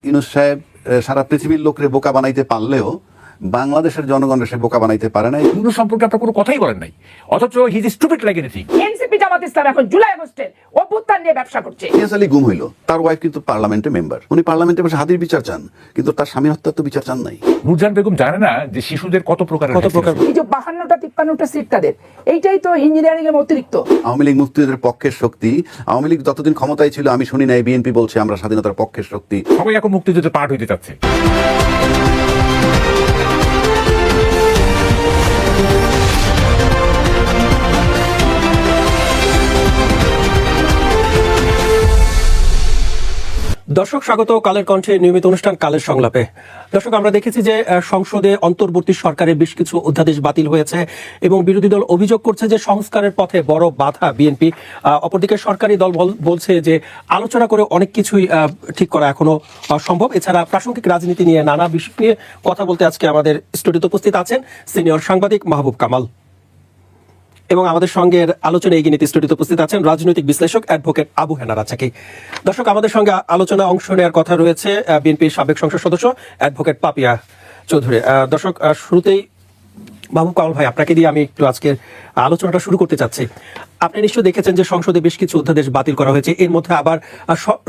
ইউনূস সাহেব সারা পৃথিবীর লোকরে বোকা বানাইতে পারলেও বাংলাদেশের জনগণের সে বোকা বানাইতে পারে নাই। ইউনূস সম্পর্কে আপনার কোনো কথাই বলেন নাই, অথচ he is stupid like anything. NCP Jamaat Islam এখন জুলাই আগস্টের অভ্যুত্থান নিয়ে ব্যবসা করছে। ইলিয়াস আলী গুম হইল, তার ওয়াইফ কিন্তু পার্লামেন্টে মেম্বার, উনি পার্লামেন্টে বসে হাদির বিচার চান, কিন্তু তার স্বামী হত্যার তো বিচার চান নাই। নূরজাহান বেগম জানে না যে শিশুদের কত প্রকার। এই যে 52টা 53টা সিট তাদের, এইটাই তো ইঞ্জিনিয়ারিং এর অতিরিক্ত। আওয়ামী লীগ মুক্তিযুদ্ধের পক্ষের শক্তি। আওয়ামী লীগ যতদিন ক্ষমতায় ছিল আমি শুনি নাই বিএনপি বলছে আমরা স্বাধীনতার পক্ষের শক্তি। সবাই এখন মুক্তিযুদ্ধের পার্ট হইতে চাচ্ছে। দর্শক স্বাগত কালের কণ্ঠে নিয়মিত অনুষ্ঠান কালের সংলাপে। দর্শক, আমরা দেখেছি যে সংসদে অন্তর্বর্তী সরকারের বেশ কিছু অধ্যাদেশ বাতিল হয়েছে এবং বিরোধী দল অভিযোগ করছে যে সংস্কারের পথে বড় বাধা বিএনপি। অপরদিকে সরকারি দল বলছে যে আলোচনা করে অনেক কিছুই ঠিক করা এখনো সম্ভব। এছাড়া প্রাসঙ্গিক রাজনীতি নিয়ে নানা বিষয় নিয়ে কথা বলতে আজকে আমাদের স্টুডিওতে উপস্থিত আছেন সিনিয়র সাংবাদিক মাহবুব কামাল, এবং আমাদের সঙ্গে আলোচনায় এগিয়ে নিতে স্টুডিওতে উপস্থিত আছেন রাজনৈতিক বিশ্লেষক অ্যাডভোকেট আবু হেনা রাজাকি। দর্শক, আমাদের সঙ্গে আলোচনা অংশ নেওয়ার কথা রয়েছে বিএনপির সাবেক সংসদ সদস্য অ্যাডভোকেট পাপিয়া চৌধুরী। দর্শক, শুরুতেই মাহবুব কামাল ভাই, আপনাকে দিয়ে আমি একটু আজকের আলোচনাটা শুরু করতে চাচ্ছি। আপনি নিশ্চয়ই দেখেছেন যে সংসদে বেশ কিছু অধ্যাদেশ বাতিল করা হয়েছে। এর মধ্যে আবার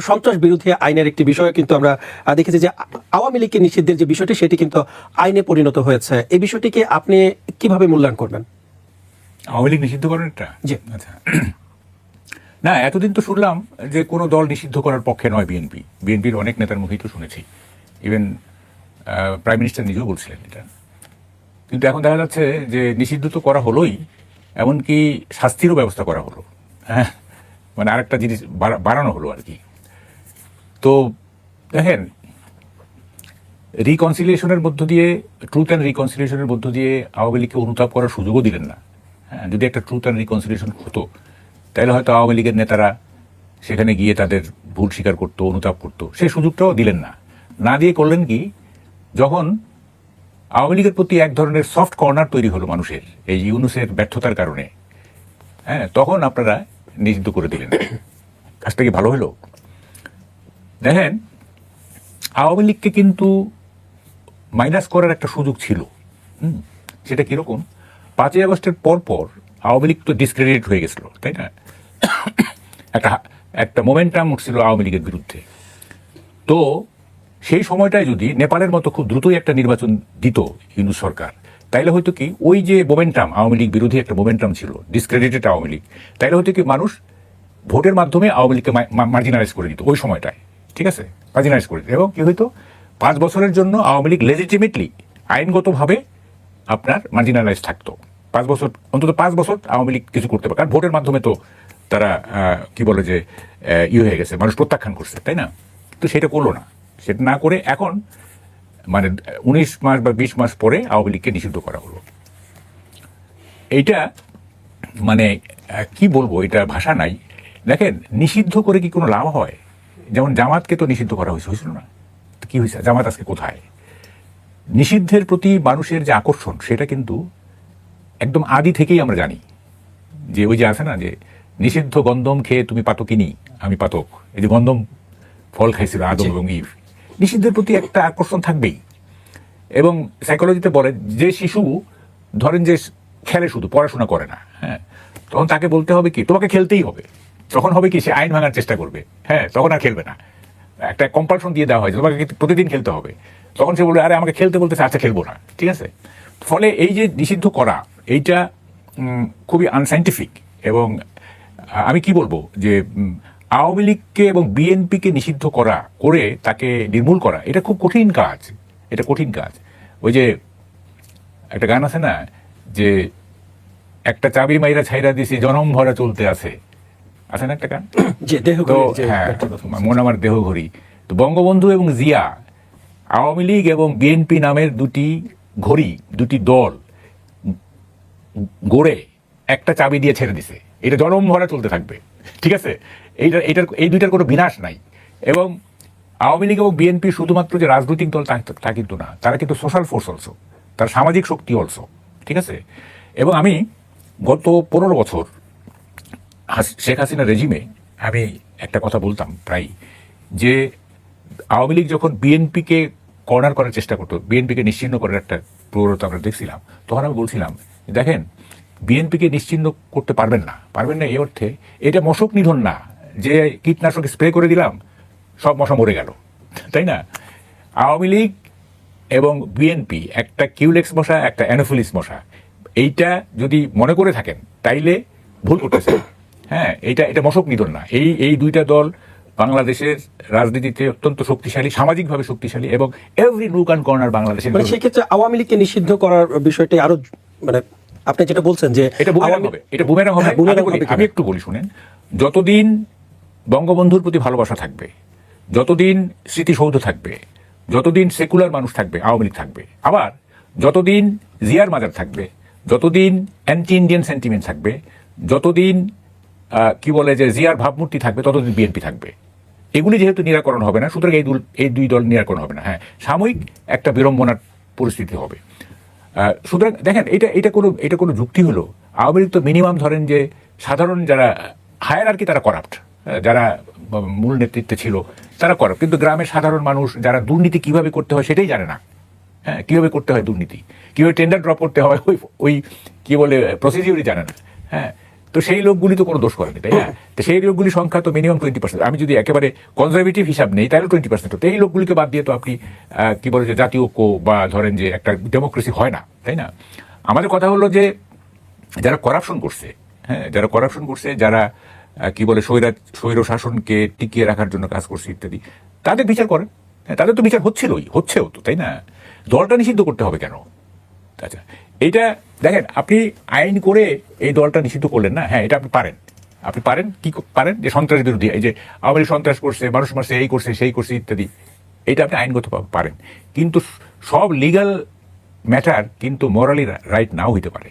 সন্ত্রাস বিরোধী আইনের একটি বিষয় কিন্তু আমরা দেখেছি যে আওয়ামী লীগকে নিষিদ্ধের যে বিষয়টি সেটি কিন্তু আইনে পরিণত হয়েছে। এই বিষয়টিকে আপনি কিভাবে মূল্যায়ন করবেন? আওয়ামী লীগ নিষিদ্ধ করেন এটা? জি, আচ্ছা। না, এতদিন তো শুনলাম যে কোনো দল নিষিদ্ধ করার পক্ষে নয় বিএনপি। বিএনপির অনেক নেতার মুখেই তো শুনেছি, ইভেন প্রাইম মিনিস্টার নিজেও বলছিলেন এটা। কিন্তু এখন দেখা যাচ্ছে যে নিষিদ্ধ তো করা হলোই, এমনকি শাস্তিরও ব্যবস্থা করা হলো। হ্যাঁ, মানে আরেকটা জিনিস বাড়ানো হলো আর কি। তো দেখেন, রিকনসিলিয়েশনের মধ্য দিয়ে, ট্রুথ অ্যান্ড রিকনসিলিয়েশনের মধ্য দিয়ে আওয়ামী লীগকে অনুতাপ করার সুযোগও দিলেন না। হ্যাঁ, যদি একটা ট্রুথ অ্যান্ড রিকনসিলিয়েশন হতো তাহলে হয়তো আওয়ামী লীগের নেতারা সেখানে গিয়ে তাদের ভুল স্বীকার করতো, অনুতাপ করতো। সেই সুযোগটাও দিলেন না। না দিয়ে করলেন কি, যখন আওয়ামী লীগের প্রতি এক ধরনের সফট কর্নার তৈরি হলো মানুষের এই ইউনূসের ব্যর্থতার কারণে, হ্যাঁ, তখন আপনারা নিষিদ্ধ করে দিলেন। কাজটা কি ভালো হলো? দেখেন, আওয়ামী লীগকে কিন্তু মাইনাস করার একটা সুযোগ ছিল। সেটা কিরকম? 5ই আগস্টের পর আওয়ামী লীগ তো ডিসক্রেডিট হয়ে গেছিল, তাই না? একটা মোমেন্টাম উঠছিল আওয়ামী লীগের বিরুদ্ধে। তো সেই সময়টায় যদি নেপালের মতো খুব দ্রুতই একটা নির্বাচন দিত ইউনূস সরকার, তাইলে হয়তো কি ওই যে মোমেন্টাম, আওয়ামী লীগ বিরোধী একটা মোমেন্টাম ছিল, ডিসক্রেডিটেড আওয়ামী লীগ, তাইলে হয়তো কি মানুষ ভোটের মাধ্যমে আওয়ামী লীগকে মার্জিনালাইজ করে দিত ওই সময়টায়। ঠিক আছে, মার্জিনালাইজ করে দিত। এবং কি হয়তো 5 বছরের জন্য আওয়ামী লীগ লেজিটিমেটলি আইনগতভাবে আপনার মার্জিনালাইজ থাকতো। 5 বছর, অন্তত 5 বছর আওয়ামী লীগ কিছু করতে পারে, কারণ ভোটের মাধ্যমে তো তারা কি বলে যে হয়ে গেছে, মানুষ প্রত্যাখ্যান করছে, তাই না? তো সেটা করলো না। সেটা না করে এখন মানে 19 মাস বা 20 মাস পরে আওয়ামী লীগকে নিষিদ্ধ করা হলো। এইটা মানে কি বলবো, এটা ভাষা নাই। দেখেন, নিষিদ্ধ করে কি কোনো লাভ হয়? যেমন জামাতকে তো নিষিদ্ধ করা হয়েছিল না? কি হয়েছে? জামাত আজকে কোথায়? নিষিদ্ধের প্রতি মানুষের যে আকর্ষণ, সেটা কিন্তু একদম আদি থেকেই আমরা জানি। যে ওই যে আছে না, যে নিষিদ্ধ গন্ধম খেয়ে তুমি পাতকিনি, আমি পাতক। এই যে গন্ধম ফল খাইছিল আদম এবং ইভ, নিষিদ্ধের প্রতি একটা আকর্ষণ থাকবেই। এবং সাইকোলজিতে বলে যে শিশু ধরেন যে খেলে, শুধু পড়াশোনা করে না, হ্যাঁ, তখন তাকে বলতে হবে কি, তোমাকে খেলতেই হবে। তখন হবে কি, সে আইন ভাঙার চেষ্টা করবে, হ্যাঁ, তখন আর খেলবে না। একটা কম্পালশন দিয়ে দেওয়া হয় যে তোমাকে প্রতিদিন খেলতে হবে, তখন সে বলবে আরে আমাকে খেলতে বলতেছে, আচ্ছা খেলবো না। ঠিক আছে? ফলে এই যে নিষিদ্ধ করা, এইটা খুবই আনসাইন্টিফিক। এবং আমি কি বলবো যে আওয়ামী লীগকে এবং বিএনপিকে নিষিদ্ধ করে তাকে নির্মূল করা, এটা খুব কঠিন কাজ। এটা কঠিন কাজ। ওই যে একটা গান আছে না, যে একটা চাবি মাইরা ছাইরা দিছি জনম ভরা চলতে আছে না একটা গান? তো হ্যাঁ, মন আমার দেহ ঘড়ি। তো বঙ্গবন্ধু এবং জিয়া আওয়ামী লীগ এবং বিএনপি নামের দুটি ঘড়ি, দুটি দল গড়ে একটা চাবি দিয়ে ছেড়ে দিছে। এটা জনম ভরা চলতে থাকবে। ঠিক আছে? এই দুইটার কোনো বিনাশ নাই। এবং আওয়ামী লীগ এবং বিএনপি শুধুমাত্র যে রাজনৈতিক দল তা কিন্তু না, তারা কিন্তু সোশ্যাল ফোর্স অলসো, তার সামাজিক শক্তি অলসো। ঠিক আছে? এবং আমি গত 15 বছর শেখ হাসিনা রেজিমে আমি একটা কথা বলতাম প্রায়, যে আওয়ামী লীগ যখন বিএনপিকে কর্নার করার চেষ্টা করতো, বিএনপিকে নিশ্চিহ্ন করার একটা প্রবণতা আমরা দেখছিলাম, তখন আমি বলছিলাম দেখেন বিএনপিকে নিশ্চিহ্ন করতে পারবেন না এই অর্থে এটা মশক নিধন না যে কীটনাশক স্প্রে করে দিলাম সব মশা মরে গেল, তাই না? আওয়ামী লীগ এবং বিএনপি একটা কিউলেক্স মশা, একটা অ্যানোফিলিস মশা, এইটা যদি মনে করে থাকেন তাইলে ভুল করতেছে। হ্যাঁ, এটা মশক নিধন না। এই দুইটা দল বাংলাদেশের রাজনীতিতে অত্যন্ত শক্তিশালী, সামাজিকভাবে শক্তিশালী, এবং এভরি নুক অ্যান্ড কর্নার বাংলাদেশের। মানে সেক্ষেত্রে আওয়ামী লীগকে নিষিদ্ধ করার বিষয়টি আরো মানে আপনি যেটা বলছেন যে এটা বুমেরাং হবে। আমি একটু বলি শুনেন, যতদিন বঙ্গবন্ধুর প্রতি ভালোবাসা থাকবে, যতদিন স্মৃতিসৌধ থাকবে, যতদিন সেকুলার মানুষ থাকবে, আওয়ামী লীগ থাকবে। আবার যতদিন জিয়ার মাজার থাকবে, যতদিন অ্যান্টি ইন্ডিয়ান সেন্টিমেন্ট থাকবে, যতদিন কি বলে যে জিয়ার ভাবমূর্তি থাকবে, ততদিন বিএনপি থাকবে। এগুলি যেহেতু নিরাকরণ হবে না, সুতরাং এই দুই দল নিরাকরণ হবে না। হ্যাঁ, সাময়িক একটা বিড়ম্বনার পরিস্থিতি হবে। সুতরাং দেখেন এটা কোনো যুক্তি হলো? আওয়ামী লীগ তো মিনিমাম ধরেন যে সাধারণ যারা হায়ার আর কি তারা করাপ্ট, যারা মূল নেতৃত্বে ছিল তারা করাপ্ট, কিন্তু গ্রামের সাধারণ মানুষ যারা দুর্নীতি কিভাবে করতে হয় সেটাই জানে না। হ্যাঁ, কিভাবে করতে হয় দুর্নীতি, কিভাবে টেন্ডার ড্রপ করতে হয় ওই কি বলে প্রসিডিউরই জানে না। হ্যাঁ, তো সেই লোকগুলি তো কোনো দোষ করেনি, তাই না? তো সেই লোকগুলির সংখ্যা তো মিনিমাম 20%। আমি যদি একেবারে কনজারভেটিভ হিসাব নেই তাহলে 20%। তো এই লোকগুলিকে বাদ দিয়ে তো আপনি কি বলে যে জাতীয় ঐক্য বা ধরেন যে একটা ডেমোক্রেসি হয় না, তাই না? আমাদের কথা হলো যে যারা করাপশন করছে, হ্যাঁ, যারা করাপশন করছে, যারা কি বলে স্বৈর শাসনকে টিকিয়ে রাখার জন্য কাজ করছে ইত্যাদি, তাদের বিচার করেন। হ্যাঁ, তাদের তো বিচার হচ্ছেও তো, তাই না? দলটা নিষিদ্ধ করতে হবে কেন? আচ্ছা, এইটা দেখেন, আপনি আইন করে এই দলটা নিষিদ্ধ করলেন না। হ্যাঁ, এটা আপনি পারেন কি পারেন যে সন্ত্রাস বিরোধী, এই যে আওয়ামী লীগ সন্ত্রাস করছে, মানুষ মারছে, এই করছে সেই করছে ইত্যাদি, এটা আপনি আইনগত পারেন। কিন্তু সব লিগাল ম্যাটার কিন্তু মোরালি রাইট নাও হইতে পারে,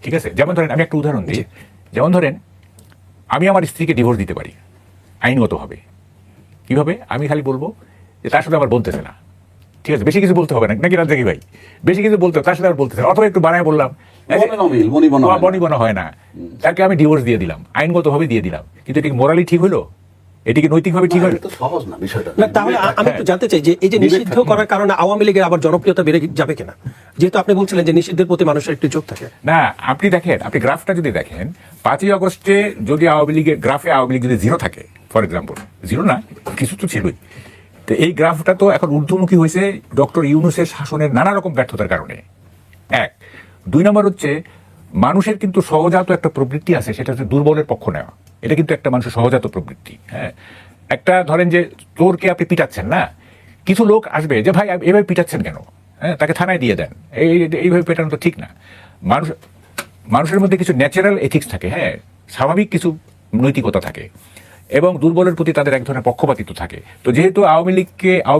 ঠিক আছে? যেমন ধরেন, আমি একটা উদাহরণ দিই। যেমন ধরেন, আমি আমার স্ত্রীকে ডিভোর্স দিতে পারি আইনগতভাবে। কিভাবে? আমি খালি বলবো যে তার সাথে আমার বলতেছে না, ঠিক আছে? বেশি কিছু বলতে হবে না, নাকি রাজ্জাকি ভাই? বেশি কিছু বলতে হবে, তার সাথে আর বলতেছে না, অথবা একটু বানায় বললাম, বনিবনা হয় না, তাকে আমি ডিভোর্স দিয়ে দিলাম, আইনগতভাবে দিয়ে দিলাম, কিন্তু এটা কি মোরালি ঠিক হলো? এটা কি নৈতিকভাবে ঠিক হলো? সহজ না বিষয়টা। না, তাহলে আমি একটু জানতে চাই যে এই যে নিষিদ্ধ করার কারণে আওয়ামী লীগের আবার জনপ্রিয়তা বেড়ে যাবে কিনা, যেহেতু আপনি বলছিলেন যে নিষিদ্ধের প্রতি মানুষের একটু ঝোঁক থাকে। না, আপনি দেখেন, আপনি গ্রাফটা যদি দেখেন, 5ই আগস্টে যদি আওয়ামী লীগের গ্রাফে আওয়ামী লীগ যদি 0 থাকে, ফর এক্সাম্পল, 0 না, কিছু তো ছিলই, তো এই গ্রাফটা তো এখন ঊর্ধ্বমুখী হয়েছে ডক্টর ইউনূসের শাসনের নানা রকম ব্যর্থতার কারণে। 1, 2 নম্বর হচ্ছে মানুষের কিন্তু সহজাত একটা প্রবৃত্তি আছে, সেটা হচ্ছে দুর্বলের পক্ষ নেওয়া। এটা কিন্তু একটা মানুষের সহজাত প্রবৃত্তি। হ্যাঁ, একটা ধরেন যে চোরকে আপনি পিটাচ্ছেন না, কিছু লোক আসবে যে ভাই এভাবে পিটাচ্ছেন কেন, হ্যাঁ, তাকে থানায় দিয়ে দেন, এইভাবে পেটানো তো ঠিক না। মানুষের মধ্যে কিছু ন্যাচারাল এথিক্স থাকে, হ্যাঁ, স্বাভাবিক কিছু নৈতিকতা থাকে, এবং দুর্বলের প্রতি তাদের এক ধরনের পক্ষপাতিত্ব থাকে। তো যেহেতু আওয়ামী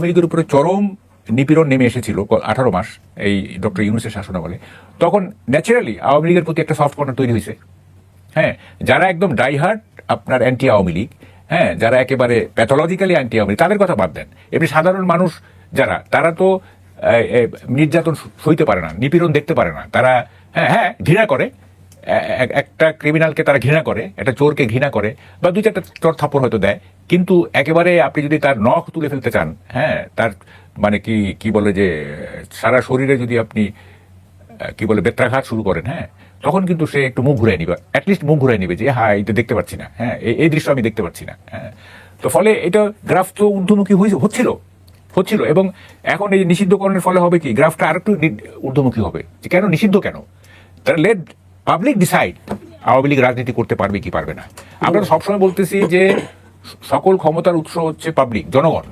লীগের উপরে চরম নিপীড়ন নেমে এসেছিল 18 মাস এই ডক্টর ইউনূসের শাসনামলে, তখন ন্যাচারালি আওয়ামী লীগের প্রতি একটা সফট কর্নার তৈরি হয়েছে। হ্যাঁ, যারা একদম ডাইহার্ড আপনার অ্যান্টি আওয়ামী লীগ, হ্যাঁ, যারা একেবারে প্যাথোলজিক্যালি অ্যান্টি আওয়ামী লীগ, তাদের কথা বাদ দেন। এমনি সাধারণ মানুষ যারা, তারা তো নির্যাতন সইতে পারে না, নিপীড়ন দেখতে পারে না, তারা হ্যাঁ ঘৃণা করে, একটা ক্রিমিনালকে তারা ঘৃণা করে, একটা চোরকে ঘৃণা করে, বা 2-4টা চোর থাপ্পড় হয়তো দেয়, কিন্তু একেবারে আপনি যদি তার নখ তুলে ফেলতে চান, হ্যাঁ, তার মানে কি বলে যে সারা শরীরে যদি আপনি কি বলে বেত্রাঘাত শুরু করেন, হ্যাঁ, তখন কিন্তু সে একটু মুখ ঘুরাই নিবে, অ্যাটলিস্ট মুখ ঘুরাই নিবে যে হ্যাঁ, এটা দেখতে পাচ্ছি না, হ্যাঁ, এই দৃশ্য আমি দেখতে পাচ্ছি না। হ্যাঁ, তো ফলে এটা গ্রাফ তো ঊর্ধ্বমুখী হচ্ছিল, এবং এখন এই নিষিদ্ধকরণের ফলে হবে কি, গ্রাফটা আরেকটু ঊর্ধ্বমুখী হবে। যে কেন নিষিদ্ধ, কেন? তারা let public decide Awami League রাজনীতি করতে পারবে কি পারবে না। আমরা তো সবসময় বলতেছি যে সকল ক্ষমতার উৎস হচ্ছে পাবলিক, জনগণ।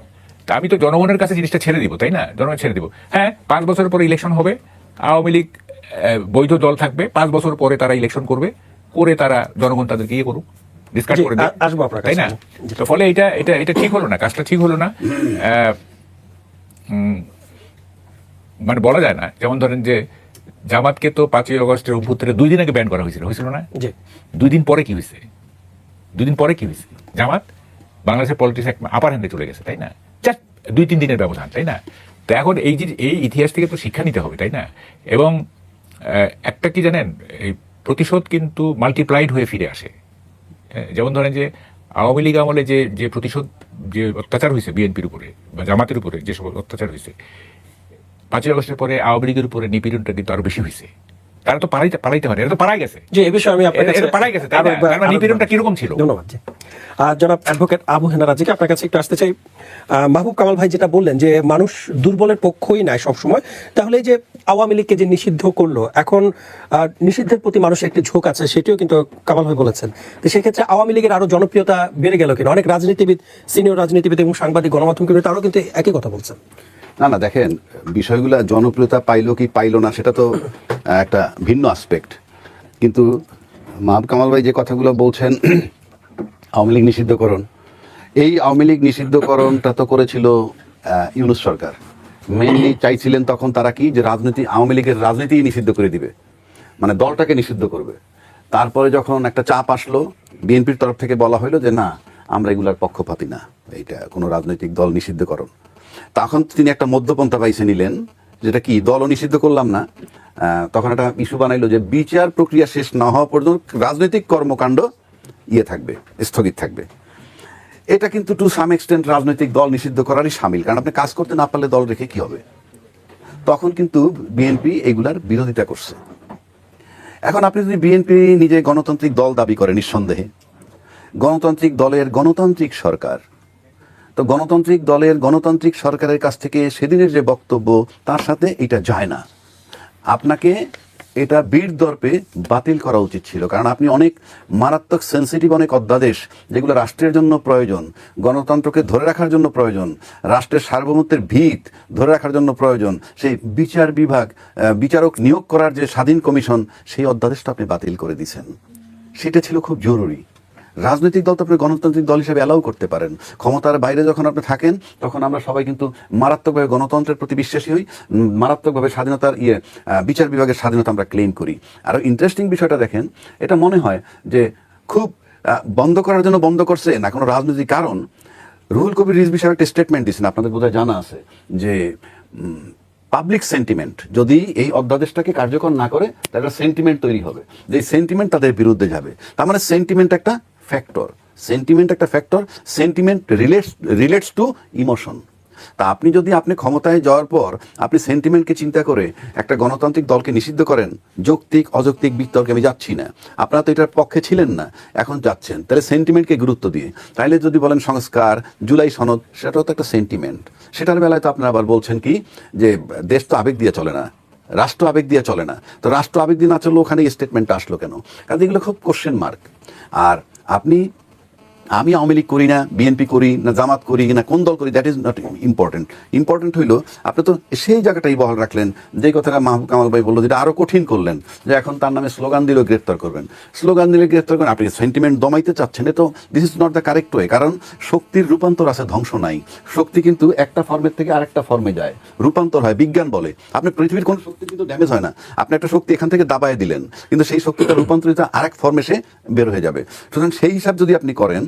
তা আমি তো জনগণের কাছে জিনিসটা ছেড়ে দিব, তাই না? জনগণ ছেড়ে দিব। হ্যাঁ, 5 বছর পরে ইলেকশন হবে, আওয়ামী লীগ বৈধ দল থাকবে, 5 বছর পরে তারা ইলেকশন করবে, করে তারা জনগণ তাদেরকে ইয়ে করুক, ডিসকাস করে দেবে, তাই না? তো ফলে এটা ঠিক হলো না, কাজটা ঠিক হলো না। মানে বলা যায় না, যেমন ধরেন যে জামাতকে তো 5ই আগস্টের অভ্যুত্থানে 2 দিন আগে ব্যান করা হয়েছিল না? 2 দিন পরে কি হয়েছে? জামাত বাংলাদেশের পলিটিক্স আপার হ্যান্ডে চলে গেছে, তাই না? জাস্ট 2-3 দিনের ব্যবধান, তাই না? তো এখন এই ইতিহাস থেকে তো শিক্ষা নিতে হবে, তাই না? এবং একটা কি জানেন, এই প্রতিশোধ কিন্তু মাল্টিপ্লাইড হয়ে ফিরে আসে। যেমন ধরেন যে আওয়ামী লীগ আমলে যে প্রতিশোধ যে অত্যাচার হয়েছে বিএনপির উপরে বা জামাতের উপরে যে সব অত্যাচার হয়েছে, 5ই আগস্টের পরে আওয়ামী লীগের উপরে নিপীড়নটা কিন্তু আরো বেশি হয়েছে। তারা তো পালাইতে পারে, এরা তো পালাই গেছে। যে এই বিষয়ে আমি আপনার কাছে পালাই গেছে, তাই না? তার মানে নিপীড়নটা কিরকম ছিল? ধন্যবাদ। জি, জনাব অ্যাডভোকেট আবু হেনা রাজিকে আপনার কাছে একটু আসতে চাই। মাহবুব কামাল ভাই যেটা বললেন যে মানুষ দুর্বলের পক্ষই নাই সবসময়, তাহলে এই যে আওয়ামী লীগকে যে নিষিদ্ধ করলো, এখন নিষিদ্ধের প্রতি মানুষের একটি ঝোঁক আছে, সেটিও কিন্তু কামাল ভাই বলেছেন। তো সেক্ষেত্রে আওয়ামী লীগের আরো জনপ্রিয়তা বেড়ে গেল কিনা? অনেক রাজনীতিবিদ, সিনিয়র রাজনীতিবিদ এবং সাংবাদিক, গণমাধ্যম কিন্তু তারাও কিন্তু একই কথা বলছেন। না দেখেন, বিষয়গুলো জনপ্রিয়তা পাইলো কি পাইলো না সেটা তো একটা ভিন্ন আসপেক্ট। কিন্তু মাহবুব কামাল ভাই যে কথাগুলো বলছেন, আওয়ামী লীগ নিষিদ্ধকরণ, এই আওয়ামী লীগ নিষিদ্ধকরণটা তো করেছিল ইউনূস সরকার। মেইনলি চাইছিলেন তখন তারা কি, যে আওয়ামী লীগের রাজনীতি নিষিদ্ধ করে দিবে, মানে দলটাকে নিষিদ্ধ করবে। তারপরে যখন একটা চাপ আসলো বিএনপির তরফ থেকে, বলা হলো যে না, আমরা এগুলার পক্ষপাতী না, এইটা কোনো রাজনৈতিক দল নিষিদ্ধকরণ। তখন তিনি একটা মধ্যপন্থা বাইছে নিলেন, যেটা কি, দলও নিষিদ্ধ করলাম না, তখন একটা ইস্যু বানাইলো যে বিচার প্রক্রিয়া শেষ না হওয়া পর্যন্ত রাজনৈতিক কর্মকাণ্ড থাকবে, স্থগিত থাকবে। এটা কিন্তু টু সাম এক্সটেন্ট রাজনৈতিক দল নিষিদ্ধ করারই সামিল, কারণ আপনি কাজ করতে না পারলে দল রেখে কি হবে। তখন কিন্তু বিএনপি এগুলার বিরোধিতা করছে। এখন আপনি যদি বিএনপি নিজে গণতান্ত্রিক দল দাবি করে, নিঃসন্দেহে গণতান্ত্রিক দলের গণতান্ত্রিক সরকার, তো গণতান্ত্রিক দলের গণতান্ত্রিক সরকারের কাছ থেকে সেদিনের যে বক্তব্য, তার সাথে এটা যায় না। আপনাকে এটা বীর দর্পে বাতিল করা উচিত ছিল, কারণ আপনি অনেক মারাত্মক সেন্সিটিভ অনেক অধ্যাদেশ, যেগুলো রাষ্ট্রের জন্য প্রয়োজন, গণতন্ত্রকে ধরে রাখার জন্য প্রয়োজন, রাষ্ট্রের সার্বভৌমত্বের ভিত ধরে রাখার জন্য প্রয়োজন, সেই বিচার বিভাগ, বিচারক নিয়োগ করার যে স্বাধীন কমিশন, সেই অধ্যাদেশটা আপনি বাতিল করে দিয়েছেন। সেটা ছিল খুব জরুরি। রাজনৈতিক দল তো আপনি গণতান্ত্রিক দল হিসেবে অ্যালাউ করতে পারেন। ক্ষমতার বাইরে যখন আপনি থাকেন, তখন আমরা সবাই কিন্তু মারাত্মকভাবে গণতন্ত্রের প্রতি বিশ্বাসী হই, মারাত্মকভাবে স্বাধীনতার বিচার বিভাগের স্বাধীনতা আমরা ক্লেম করি। আরও ইন্টারেস্টিং বিষয়টা দেখেন, এটা মনে হয় যে খুব বন্ধ করার জন্য বন্ধ করছে না কোনো রাজনৈতিক কারণ। রুহুল কবির রিজভী সাহেব একটা স্টেটমেন্ট দিয়েছেন, আপনাদের বোধহয় জানা আছে, যে পাবলিক সেন্টিমেন্ট যদি এই অধ্যাদেশটাকে কার্যকর না করে, তাহলে সেন্টিমেন্ট তৈরি হবে, যে সেন্টিমেন্ট তাদের বিরুদ্ধে যাবে। তার মানে সেন্টিমেন্ট একটা factor, sentiment relates to emotion. তা আপনি যদি ক্ষমতায় যাওয়ার পর আপনি সেন্টিমেন্টকে চিন্তা করে একটা গণতান্ত্রিক দলকে নিষিদ্ধ করেন, যৌক্তিক অযৌক্তিক বিতর্কে আমি যাচ্ছি না, আপনারা তো এটার পক্ষে ছিলেন না, এখন যাচ্ছেন, তাহলে সেন্টিমেন্টকে গুরুত্ব দিয়ে। তাইলে যদি বলেন সংস্কার, জুলাই সনদ, সেটাও তো একটা সেন্টিমেন্ট। সেটার বেলায় তো আপনারা আবার বলছেন কি, যে দেশ তো আবেগ দিয়ে চলে না, রাষ্ট্র আবেগ দিয়ে চলে না। তো রাষ্ট্র আবেগ দিয়ে না চললে ওখানে এই স্টেটমেন্টটা আসলো কেন? কারণ এগুলো খুব কোশ্চেন মার্ক। আর আমি আওয়ামী লীগ করি না, বিএনপি করি না, জামাত করি না, কোন দল করি, দ্যাট ইজ নট ইম্পর্টেন্ট হইল আপনি তো সেই জায়গাটাই বহাল রাখলেন, যে কথাটা মাহবুব কামাল ভাই বললো, যেটা আরো কঠিন করলেন, যে এখন তার নামে স্লোগান দিলেও গ্রেফতার করবেন। স্লোগান দিলে গ্রেফতার করবেন, আপনি সেন্টিমেন্ট দমাইতে চাচ্ছেন, তো this is not the correct way. কারণ শক্তির রূপান্তর আছে, ধ্বংস নাই। শক্তি কিন্তু একটা ফর্মের থেকে আরেকটা ফর্মে যায়, রূপান্তর হয়, বিজ্ঞান বলে। আপনি পৃথিবীর কোনো শক্তি কিন্তু ড্যামেজ হয় না। আপনি একটা শক্তি এখান থেকে দাবায় দিলেন, কিন্তু সেই শক্তিটা রূপান্তরিত আরেক ফর্মে সে বের হয়ে যাবে। সুতরাং সেই হিসাব যদি আপনি করেন,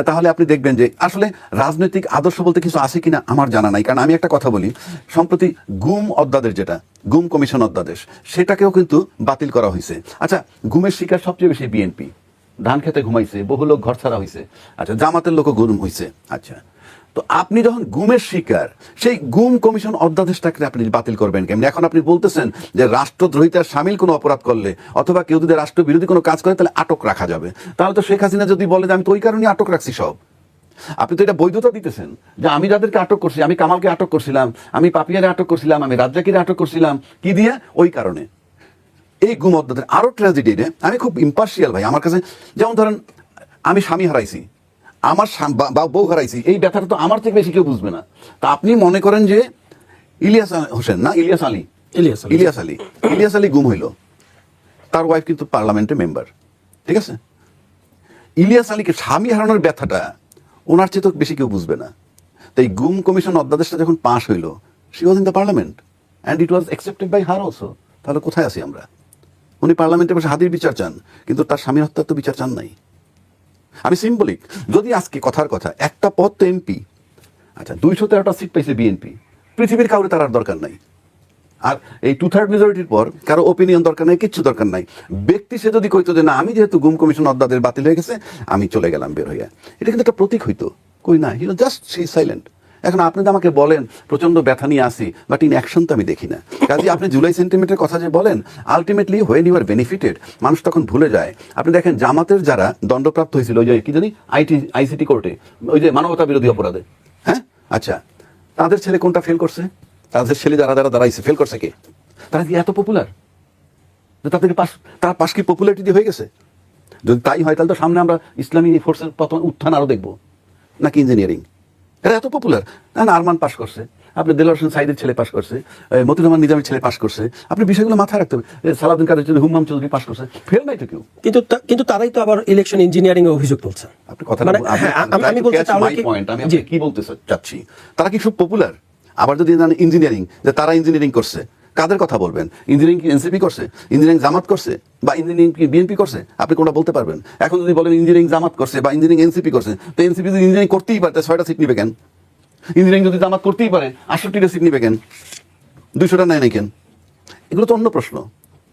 তাহলে আপনি দেখবেন যে আসলে রাজনৈতিক আদর্শ বলতে কিছু আছে কিনা আমার জানা নাই। কারণ আমি একটা কথা বলি, সম্প্রতি গুম অধ্যাদেশ, যেটা গুম কমিশন অধ্যাদেশ, সেটাকেও কিন্তু বাতিল করা হয়েছে। আচ্ছা, গুমের শিকার সবচেয়ে বেশি বিএনপি, ধান খেতে ঘুমাইছে, বহু লোক ঘর ছাড়া হয়েছে। আচ্ছা, জামাতের লোকও গুম হয়েছে। আচ্ছা, তো আপনি যখন গুমের শিকার, সেই গুম কমিশন অধ্যাদেশটাকে আপনি বাতিল করবেন কেমনি? এখন আপনি বলতেছেন যে রাষ্ট্রদ্রোহিতার সামিল কোনো অপরাধ করলে, অথবা কেউ যদি রাষ্ট্র বিরোধী কোনো কাজ করে, তাহলে আটক রাখা যাবে। তাহলে তো শেখ হাসিনা যদি বলে যে আমি তো ওই কারণে আটক রাখছি সব, আপনি তো এটা বৈধতা দিতেছেন যে আমি যাদেরকে আটক করছি, আমি কামালকে আটক করছিলাম, আমি পাপিয়ারে আটক করছিলাম, আমি রাজ্জাকিরে আটক করছিলাম, কি দিয়ে? ওই কারণে। এই গুম অধ্যাদেশ আরো ট্র্যাজেডি। আমি খুব ইম্পার্শিয়াল ভাই, আমার কাছে যেমন ধরেন আমি স্বামী হারাইছি, আমার বউ হারাইছি, এই ব্যথাটা তো আমার থেকে বেশি কেউ বুঝবে না। তা আপনি মনে করেন যে ইলিয়াস আলী গুম হইল, তার ওয়াইফ কিন্তু পার্লামেন্টের মেম্বার, ঠিক আছে? ইলিয়াস আলীকে স্বামী হারানোর ব্যথাটা ওনার চেয়ে তো বেশি কেউ বুঝবে না। তাই গুম কমিশন অধ্যাদেশটা যখন পাশ হইল, she was in the parliament and it was accepted by her also. তাহলে কোথায় আছি আমরা? উনি পার্লামেন্টে বসে হাদির বিচার চান, কিন্তু তার স্বামীর হত্যার তো বিচার চান নাই। আমি সিম্বলিক, যদি আজকে কথার কথা একটা পদ তো এমপি, আচ্ছা 213টা সিট পাইছে বিএনপি, পৃথিবীর কাউরে তার আর দরকার নাই। আর এই 2/3 মেজরিটির পর কারো ওপিনিয়ন দরকার নাই, কিচ্ছু দরকার নাই। ব্যক্তি সে যদি কইতো যে না, আমি যেহেতু গুম কমিশন অধ্যাদেশ বাতিল হয়ে গেছে, আমি চলে গেলাম বের হইয়া, এটা কিন্তু একটা প্রতীক হইতো। কই না, জাস্ট সি সাইলেন্ট। এখন আপনি তো আমাকে বলেন প্রচন্ড ব্যথা নিয়ে আসি, বাট ইন অ্যাকশন তো আমি দেখি না। কাজে আপনি জুলাই সেন্টিমেন্টের কথা যে বলেন, ultimately when you are benefited, মানুষ তখন ভুলে যায়। আপনি দেখেন জামাতের যারা দণ্ডপ্রাপ্ত হয়েছিল ওই যে কি জানি আইসিটি কোর্টে, ওই যে মানবতা বিরোধী অপরাধে, হ্যাঁ আচ্ছা, তাদের ছেলে কোনটা ফেল করছে? তাদের ছেলে যারা যারা দাঁড়াইছে ফেল করছে কে? তারা কি এত পপুলার? তাদের তার পাশ কি পপুলারিটি হয়ে গেছে? যদি তাই হয় তাহলে তো সামনে আমরা ইসলামী ফোর্সের প্রথম উত্থান আরো দেখবো, নাকি ইঞ্জিনিয়ারিং। এরা এত পপুলার। না আরমান পাস করছে, আপনি দেলোয়ার হোসেন সাইদের ছেলে পাস করছে, মতিউর রহমান নিজামের ছেলে পাস করছে, আপনি বিষয়গুলো মাথায় রাখতে হবে। সালাউদ্দিন কাদের চৌধুরী, হুম্মাম চৌধুরী পাস করছে, ফেল নাই তো কেউ। কিন্তু তারাই তো আবার ইলেকশন ইঞ্জিনিয়ারিং এ অভিযোগ তুলছে। আপনি কথা আমি বলতে আমি কি বলতে চাচ্ছি, তারা কি খুব পপুলার? আবার যদি ইঞ্জিনিয়ারিং, যে তারা ইঞ্জিনিয়ারিং করছে, কাদের কথা বলবেন? ইঞ্জিনিয়ারিং কি এনসিপি করছে, ইঞ্জিনিয়ারিং জামাত করছে, বা ইঞ্জিনিয়ারিং কি বিএনপি করছে? আপনি কোনটা বলতে পারবেন? এখন যদি বলেন ইঞ্জিনিয়ারিং জামাত করছে বা ইঞ্জিনিয়ারিং এনসিপি করছে, তো এনসিপি যদি ইঞ্জিনিয়ারিং করতেই পারে 6টা সিট নিবে কেন? ইঞ্জিনিয়ারিং যদি জামাত করতেই পারে 68টা সিট নিবে কেন? 200টা নেয় নাই কেন? এগুলো তো অন্য প্রশ্ন,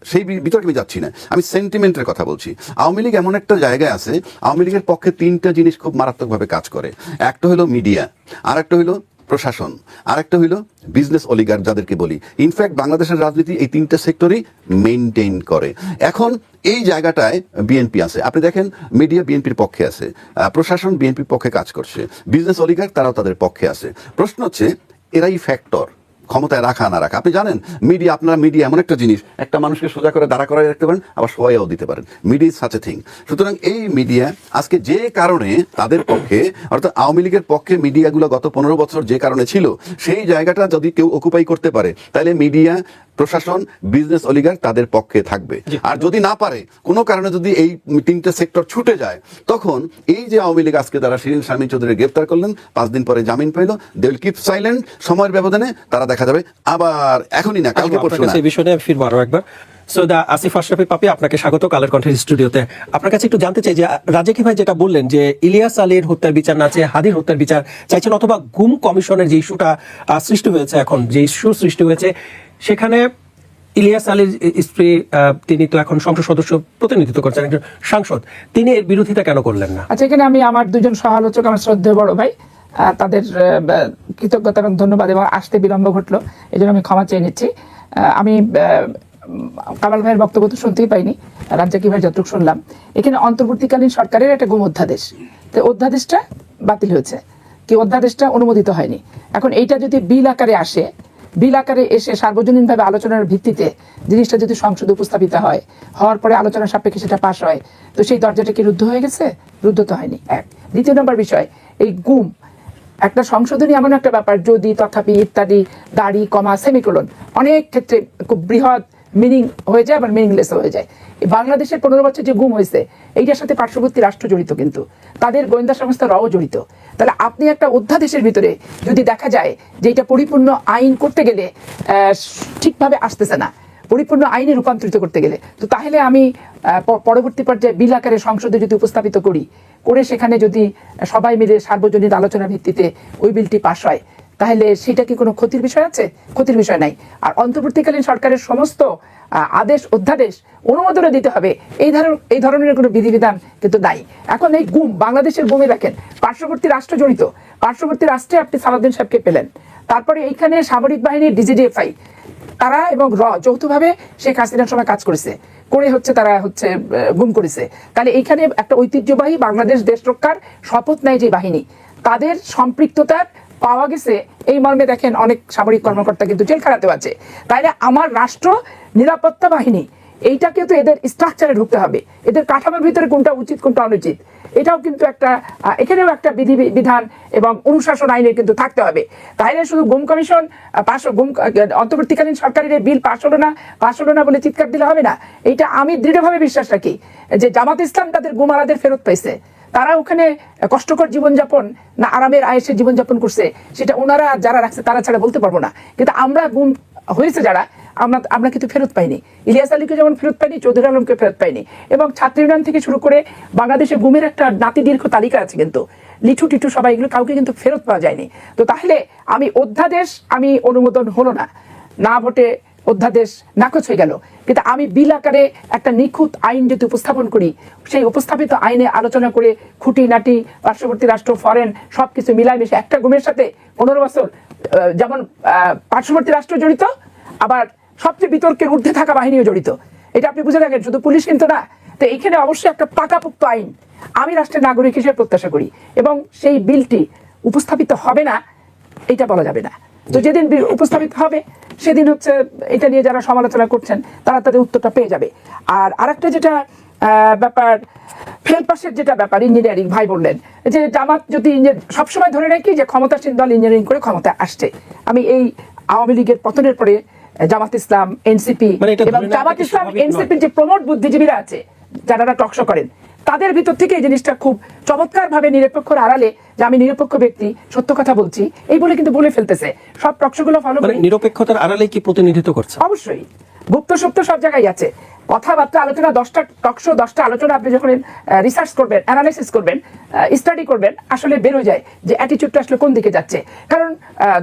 সেই বিতর্কে আমি যাচ্ছি না। আমি সেন্টিমেন্টের কথা বলছি। আওয়ামী লীগ এমন একটা জায়গায় আছে, আওয়ামী লীগের পক্ষে 3টা জিনিস খুব মারাত্মকভাবে কাজ করে। একটা হলো মিডিয়া, আর একটা হলো প্রশাসন, আর একটা হইলো বিজনেস অলিগার যাদেরকে বলি। ইনফ্যাক্ট বাংলাদেশের রাজনীতি এই 3টা সেক্টরই মেইনটেইন করে। এখন এই জায়গাটায় বিএনপি আছে, আপনি দেখেন মিডিয়া বিএনপির পক্ষে আছে, প্রশাসন বিএনপির পক্ষে কাজ করছে, বিজনেস অলিগার তারাও তাদের পক্ষে আছে। প্রশ্ন হচ্ছে এরাই ফ্যাক্টর ক্ষমতায় রাখা না রাখা। আপনি জানেন মিডিয়া এমন একটা জিনিস, একটা মানুষকে সোজা করে দাঁড়া করাই রাখতে পারেন, আবার শোয়াইও দিতে পারেন। Media is such a thing. সুতরাং এই মিডিয়া আজকে যে কারণে তাদের পক্ষে, অর্থাৎ আওয়ামী লীগের পক্ষে মিডিয়াগুলো গত 15 বছর যে কারণে ছিল, সেই জায়গাটা যদি কেউ অকুপাই করতে পারে, তাহলে মিডিয়া, প্রশাসন, বিজনেস অলিগার তাদের পক্ষে থাকবে। আর যদি না পারে, কোনো কারণে যদি এই 3টে সেক্টর ছুটে যায়, তখন এই যে আওয়ামী লীগ আজকে তারা শিরিন শারমিন চৌধুরী গ্রেপ্তার করলেন, 5 দিন পরে জামিন পেল, দে উইল কিপ সাইলেন্ট। সময়ের ব্যবধানে তারা দেখা যাবে আবার এখনই না, কালকে পরশু না। এই বিষয়ে ফিরবো আরো একবার। সৈয়দা আসিফ আশরাফি পাপি, আপনাকে স্বাগত কালের কণ্ঠের স্টুডিওতে। আপনার কাছে একটু জানতে চাই যে রাজেকি ভাই যেটা বললেন যে ইলিয়াস আলীর হত্যার বিচার না চেয়ে হাদির হত্যার বিচার চাইছেন, অথবা গুম কমিশনের যে ইস্যুটা সৃষ্টি হয়েছে, এখন যে ইস্যু সৃষ্টি হয়েছে, সেখানে ইলিয়াস আলীর স্ত্রী, তিনি তো এখন সংসদ সদস্য প্রতিনিধিত্ব করছেন, একজন সাংসদ, তিনি এর বিরোধিতা কেন করলেন না? আচ্ছা, এখানে আমি আমার দুজন সহালোচক, আমার শ্রদ্ধেয় বড় ভাই, তাদের কৃতজ্ঞতা এবং ধন্যবাদ, এবং আসতে বিলম্ব ঘটলো এই জন্য আমি ক্ষমা চেয়ে নিচ্ছি। আমি কামাল ভাইয়ের বক্তব্য তো শুনতেই পাইনি, রাজ্জাকি ভাই যতটুকু শুনলাম। এখানে অন্তর্বর্তীকালীন সরকারের একটা গুম অধ্যাদেশ, তো অধ্যাদেশটা বাতিল হয়েছে, কি অধ্যাদেশটা অনুমোদিত হয়নি। এখন এইটা যদি বিল আকারে আসে, বিল আকারে এসে সার্বজনীনভাবে আলোচনার ভিত্তিতে জিনিসটা যদি সংসদে উপস্থাপিত হয়, হওয়ার পরে আলোচনার সাপেক্ষে সেটা পাশ হয়, তো সেই দরজাটা কি রুদ্ধ হয়ে গেছে? রুদ্ধ তো হয়নি। এক। দ্বিতীয় নম্বর বিষয়, এই গুম একটা সংশোধনী এমন একটা ব্যাপার, যদি, তথাপি, ইত্যাদি, দাড়ি, কমা, সেমিকোলন, অনেক ক্ষেত্রে খুব বৃহৎ মিনিং হয়ে যায়, আবার মিনিংলেস হয়ে যায়। বাংলাদেশের 15 বছর যে গুম হয়েছে, এইটার সাথে পার্শ্ববর্তী রাষ্ট্র জড়িত, কিন্তু তাদের গোয়েন্দা সংস্থারাও জড়িত। তাহলে আপনি একটা অধ্যাদেশের ভিতরে যদি দেখা যায় যে এটা পরিপূর্ণ আইন করতে গেলে ঠিকভাবে আসতেছে না, পরিপূর্ণ আইনে রূপান্তরিত করতে গেলে, তো তাহলে আমি পরবর্তী পর্যায়ে বিল আকারে সংসদে যদি উপস্থাপিত করে সেখানে যদি সবাই মিলে সার্বজনীন আলোচনার ভিত্তিতে ওই বিলটি পাশ হয়, তাহলে সেটা কি কোনো ক্ষতির বিষয় আছে? ক্ষতির বিষয় নাই। আর অন্তর্বর্তীকালীন সরকারের সমস্ত আদেশ, অধ্যাদেশ অনুমোদনে দিতে হবে, এই ধরনের কোনো বিধিবিধান কিন্তু নাই। এখন এই গুম, বাংলাদেশের গুমে দেখেন পার্শ্ববর্তী রাষ্ট্র জড়িত, পার্শ্ববর্তী রাষ্ট্রে আপনি সালাউদ্দিন সাহেবকে পেলেন, তারপরে এইখানে সামরিক বাহিনীর ডিজিডিএফআই তারা এবং যৌথভাবে শেখ হাসিনার সময় কাজ করেছে, তারা গুম করেছে। তাহলে এইখানে একটা ঐতিহ্যবাহী বাংলাদেশ দেশ রক্ষার শপথ নেয় যে বাহিনী, তাদের সম্পৃক্ততার পাওয়া গেছে, এই মর্মে দেখেন অনেক সামরিক কর্মকর্তা কিন্তু জেলখানাতেও আছে। তাইলে আমার রাষ্ট্র নিরাপত্তা বাহিনী, এইটাকে তো এদের স্ট্রাকচারে ঢুকতে হবে, এদের কাঠামোর ভিতরে কোনটা উচিত কোনটা অনুচিত, এটাও কিন্তু একটা, এখানেও একটা বিধান এবং অনুশাসন আইনের কিন্তু থাকতে হবে। তাইলে শুধু গুম কমিশন অন্তর্বর্তীকালীন সরকারের বিল পাশ হলো না বলে চিৎকার দিলে হবে না। এইটা আমি দৃঢ়ভাবে বিশ্বাস রাখি যে জামাত ইসলাম তাদের গুমারাদের ফেরত পাইছে, তারা ওখানে কষ্টকর জীবনযাপন না আরামের আয়েসের জীবনযাপন করছে, সেটা ওনারা যারা রাখছে তারা ছাড়া বলতে পারবো না। কিন্তু আমরা গুম হয়েছে যারা, আমরা কিন্তু ফেরত পাইনি। ইলিয়াস আলীকে যেমন ফেরত পাইনি, চৌধুরী আলমকে ফেরত পাইনি, এবং ছাত্র ইউনিয়ন থেকে শুরু করে বাংলাদেশে গুমের একটা নাতি দীর্ঘ তালিকা আছে, কিন্তু লিঠু টিটু সবাই, এগুলো কাউকে কিন্তু ফেরত পাওয়া যায়নি। তো তাহলে আমি অনুমোদন হলো না ভোটে অধ্যাদেশ নাকচ হয়ে গেল, কিন্তু আমি বিল আকারে একটা নিখুঁত আইন যদি উপস্থাপন করি, সেই উপস্থাপিত আইনে আলোচনা করে খুঁটিনাটি পার্শ্ববর্তী রাষ্ট্র, ফরেন সবকিছু মিলাই মিশে একটা গুমের সাথে 15 বছর যেমন পার্শ্ববর্তী রাষ্ট্র জড়িত, আবার সবচেয়ে বিতর্কের ঊর্ধ্বে থাকা বাহিনীও জড়িত। এটা আপনি বুঝে রাখেন, শুধু পুলিশ কিন্তু না। তো এইখানে অবশ্যই একটা পাকাপোক্ত আইন আমি রাষ্ট্রের নাগরিক হিসেবে প্রত্যাশা করি, এবং সেই বিলটি উপস্থাপিত হবে না এটা বলা যাবে না। তো যেদিন বিল উপস্থাপিত হবে সেদিন হচ্ছে এটা নিয়ে যারা সমালোচনা করছেন তারা তাদের উত্তরটা পেয়ে যাবে। আর আরেকটা যেটা ব্যাপার, ফেল পাসের যেটা ব্যাপার, ইঞ্জিনিয়ারিং ভাই বললেন যে জামাত যদি সবসময় ধরে রাখি যে ক্ষমতাসীন দল ইঞ্জিনিয়ারিং করে ক্ষমতা আসছে। আমি এই আওয়ামী লীগের পতনের পরে জামাত ইসলাম, এনসিপি এবং জামাত ইসলাম এনসিপির যে প্রমোট বুদ্ধিজীবীরা আছে যারা টকশো করেন, তাদের ভিতর থেকে এই জিনিসটা খুব চমৎকার ভাবে নিরপেক্ষর আড়ালে যে আমি নিরপেক্ষ ব্যক্তি, সত্য কথা বলছি, এই বলে কিন্তু বলে ফেলতেছে। সব টকশোগুলো ফলো করে নিরপেক্ষতার আড়ালে কি প্রতিনিধিত্ব করছে? অবশ্যই গুপ্ত সুপ্ত সব জায়গায় আছে। কথাবার্তা আলোচনা 10টা টকশো, 10টা আলোচনা আপনি যখন রিসার্চ করবেন, অ্যানালাইসিস করবেন, স্টাডি করবেন, আসলে বের হয়ে যায় যে অ্যাটিটিউডটা আসলে কোন দিকে যাচ্ছে। কারণ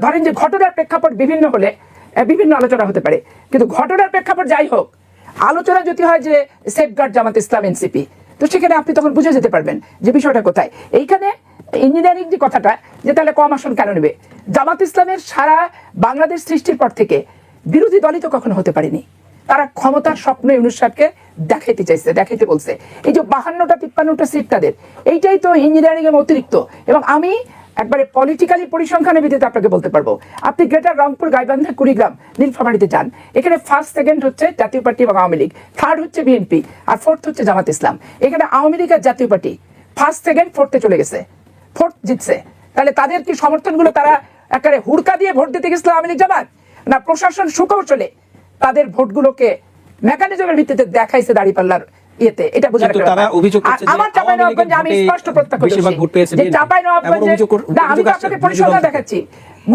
ধরেন যে ঘটনার প্রেক্ষাপট বিভিন্ন হলে বিভিন্ন আলোচনা হতে পারে, কিন্তু ঘটনার প্রেক্ষাপট যাই হোক, আলোচনা যদি হয় যে সেফগার্ড জামাত ইসলাম এনসিপি, তো সেখানে আপনি তখন বুঝে যেতে পারবেন যে বিষয়টা কোথায়। এইখানে ইঞ্জিনিয়ারিং যে কথাটা, যে তাহলে কম আসন কেন নেবে, জামাত ইসলামের সারা বাংলাদেশ সৃষ্টির পর থেকে বিরোধী দলই তো কখনো হতে পারেনি। তারা ক্ষমতার স্বপ্ন ইউনূস সাহেবকে দেখাইতে চাইছে, দেখাইতে বলছে। এই যে 52টা 53টা সিট তাদের, এইটাই তো ইঞ্জিনিয়ারিং এর অতিরিক্ত। এবং আমি একবারে পলিটিক্যালি পরিসংখ্যানের ভিত্তিতে আপনাকে বলতে পারবো, আপনি গ্রেটার রংপুর, গাইবান্ধা, কুড়িগ্রাম, নীলফামারীতে যান, এখানে ফার্স্ট সেকেন্ড হচ্ছে জাতীয় পার্টি এবং আওয়ামী লীগ, থার্ড হচ্ছে বিএনপি, আর ফোর্থ হচ্ছে জামাত ইসলাম। এখানে আওয়ামী লীগ আর জাতীয় পার্টি ফার্স্ট সেকেন্ড ফোর্থে চলে গেছে, ফোর্থ জিতছে। তাহলে তাদের কি সমর্থনগুলো তারা একেবারে হুড়কা দিয়ে ভোট দিতে গেছিল আওয়ামী লীগ জামাত, না প্রশাসন সুকৌশলে তাদের ভোটগুলোকে মেকানিজমের ভিত্তিতে দেখাইছে দাঁড়িপাল্লার ইয়েতে? এটা বোঝা কিন্তু তারা অভিযোগ করছে যে আমার চাঁপাইনবাবগঞ্জে আমি স্পষ্ট প্রত্যক্ষ বেশিরভাগ ভোট পেয়েছে যে চাঁপাইনবাবগঞ্জে, না আমি তো আপনাকে পরিসংখ্যান দেখাচ্ছি,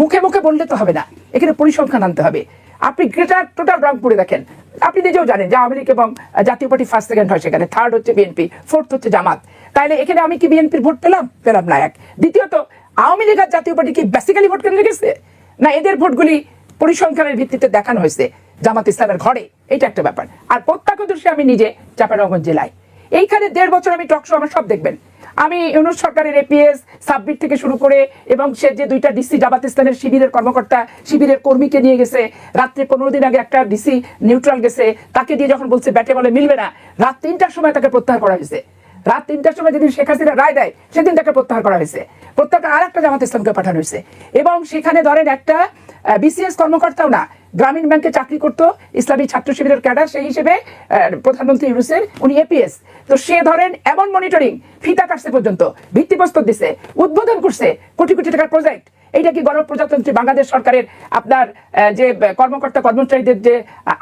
মুখে মুখে বললে তো হবে না, এখানে পরিসংখ্যান আনতে হবে। আপনি গ্রেটার টোটাল রংপুরে দেখেন, আপনি নিজেও জানেন যে আওয়ামী লীগ এবং জাতীয় পার্টি ফার্স্ট সেকেন্ড হয়, সেখানে থার্ড হচ্ছে বিএনপি, ফোর্থ হচ্ছে জামাত। তাইলে এখানে আমি কি বিএনপির ভোট পেলাম না? এক। দ্বিতীয়ত, আওয়ামী লীগ আর জাতীয় পার্টি কি বেসিক্যালি ভোট কেন্দ্রে গেছে, না এদের ভোটগুলি পরিসংখ্যানের ভিত্তিতে দেখানো হয়েছে জামাত ইসলামের ঘরে? এটা একটা ব্যাপার। আর প্রত্যক্ষদর্শী আমি নিজে চাঁপাইনবাবগঞ্জ জেলায়, এইখানে 1.5 বছর আমি টকশো, আমার সব দেখবেন। আমি ইউনূস সরকারের এপিএস সাবমিট থেকে শুরু করে, এবং সে যে 2টা ডিসি জামাত ইসলামের শিবিরের কর্মকর্তা শিবিরের কর্মীকে নিয়ে গেছে, রাত্রে 15 দিন আগে একটা ডিসি নিউট্রাল গেছে, তাকে দিয়ে যখন বলছে ব্যাটে বলে মিলবে না, রাত 3টার সময় তাকে প্রত্যাহার করা হয়েছে। রাত 3টার সময় যেদিন শেখ হাসিনা রায় দেয় সেদিন তাকে প্রত্যাহার করা হয়েছে, প্রত্যাহার আর একটা জামাত ইসলামকে পাঠানো হয়েছে। এবং সেখানে ধরেন একটা বিসিএস কর্মকর্তাও না, গ্রামীণ ব্যাংকে চাকরি করতো, ইসলামী ছাত্র শিবিরের ক্যাডার, সেই হিসেবে প্রধানমন্ত্রী ইউনূসের উনি এপিএস। তো সে ধরেন এমন মনিটরিং, ফিতা কাটছে পর্যন্ত, ভিত্তিপ্রস্তর দিছে, উদ্বোধন করছে কোটি কোটি টাকার প্রজেক্ট। এইটা কি গণপ্রজাতন্ত্রী বাংলাদেশ সরকারের আপনার যে কর্মকর্তা কর্মচারীদের যে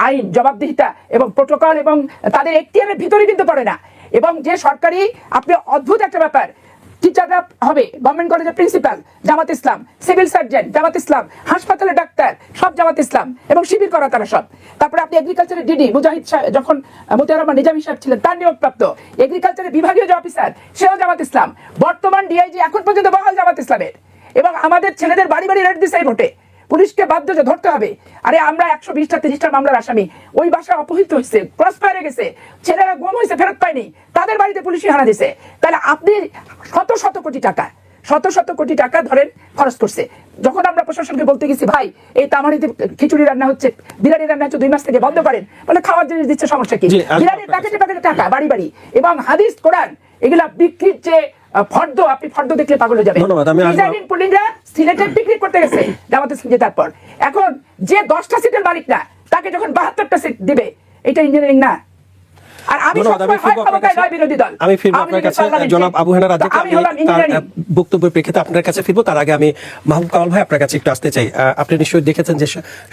আইন, জবাবদিহিতা এবং প্রোটোকল এবং তাদের এখতিয়ারের ভিতরে কিন্তু পড়ে না। এবং যে সরকারি, আপনি অদ্ভুত একটা ব্যাপার, টিচাররা হবে গভর্নমেন্ট কলেজের প্রিন্সিপাল জামাত ইসলাম, সিভিল সার্জন জামাত ইসলাম, হাসপাতালের ডাক্তার সব জামাত ইসলাম, এবং শিবির করা তারা সব। তারপরে আপনি এগ্রিকালচারের ডিডি মুজাহিদ সাহেব, যখন মতিয়ার রহমান নিজামী সাহেব ছিলেন, তার নিয়োগপ্রাপ্ত এগ্রিকালচারের বিভাগীয় যে অফিসার, সেও জামাত ইসলাম। বর্তমান ডিআইজি এখন পর্যন্ত বহাল জামাত ইসলামের। এবং আমাদের ছেলেদের বাড়ি বাড়ি রেড দিছে এই ভোটে, পুলিশকে বাধ্য যে ধরতে হবে। আরে আমরা 120টা 30টা মামলার আসামি, ওই বাসায় অপহৃত হয়েছে, ক্রস ফায়ারে গেছে, ছেলেরা গুম হয়েছে, ফেরত পায়নি, তাদের বাড়িতে পুলিশই হানা দিছে। তাহলে আপনি শত শত কোটি টাকা ধরেন খরচ করছে। যখন আমরা প্রশাসনকে বলতে গেছি, ভাই এই তামারিতে খিচুড়ি রান্না হচ্ছে, বিরিয়ানি রান্না হচ্ছে 2 মাস থেকে বন্ধ করেন, বলে খাওয়ার জিনিস দিচ্ছে, সমস্যা কি? বিরিয়ানির প্যাকেটে প্যাকেটে টাকা বাড়ি বাড়ি, এবং হাদিস কোরআন এগুলা বিক্রির যে ফর্দ, আপনি ফর্দ দেখলে পাগল হয়ে যাবেন। পুলিশরা সিলেটে বিক্রি করতে গেছে জামাত ইসলাম জেতার পর। এখন যে 10টা সিটের মালিক না, তাকে যখন 72টা সিট দিবে, এটা ইঞ্জিনিয়ারিং না? আর আমি জনাব আবু হেনা রাজ্জাক, বক্তব্যের প্রেক্ষিতে আপনার কাছে ফিরবো। তার আগে আমি মাহবুব কামাল ভাই আপনার কাছে একটু আসতে চাই। আপনি নিশ্চয়ই দেখেছেন যে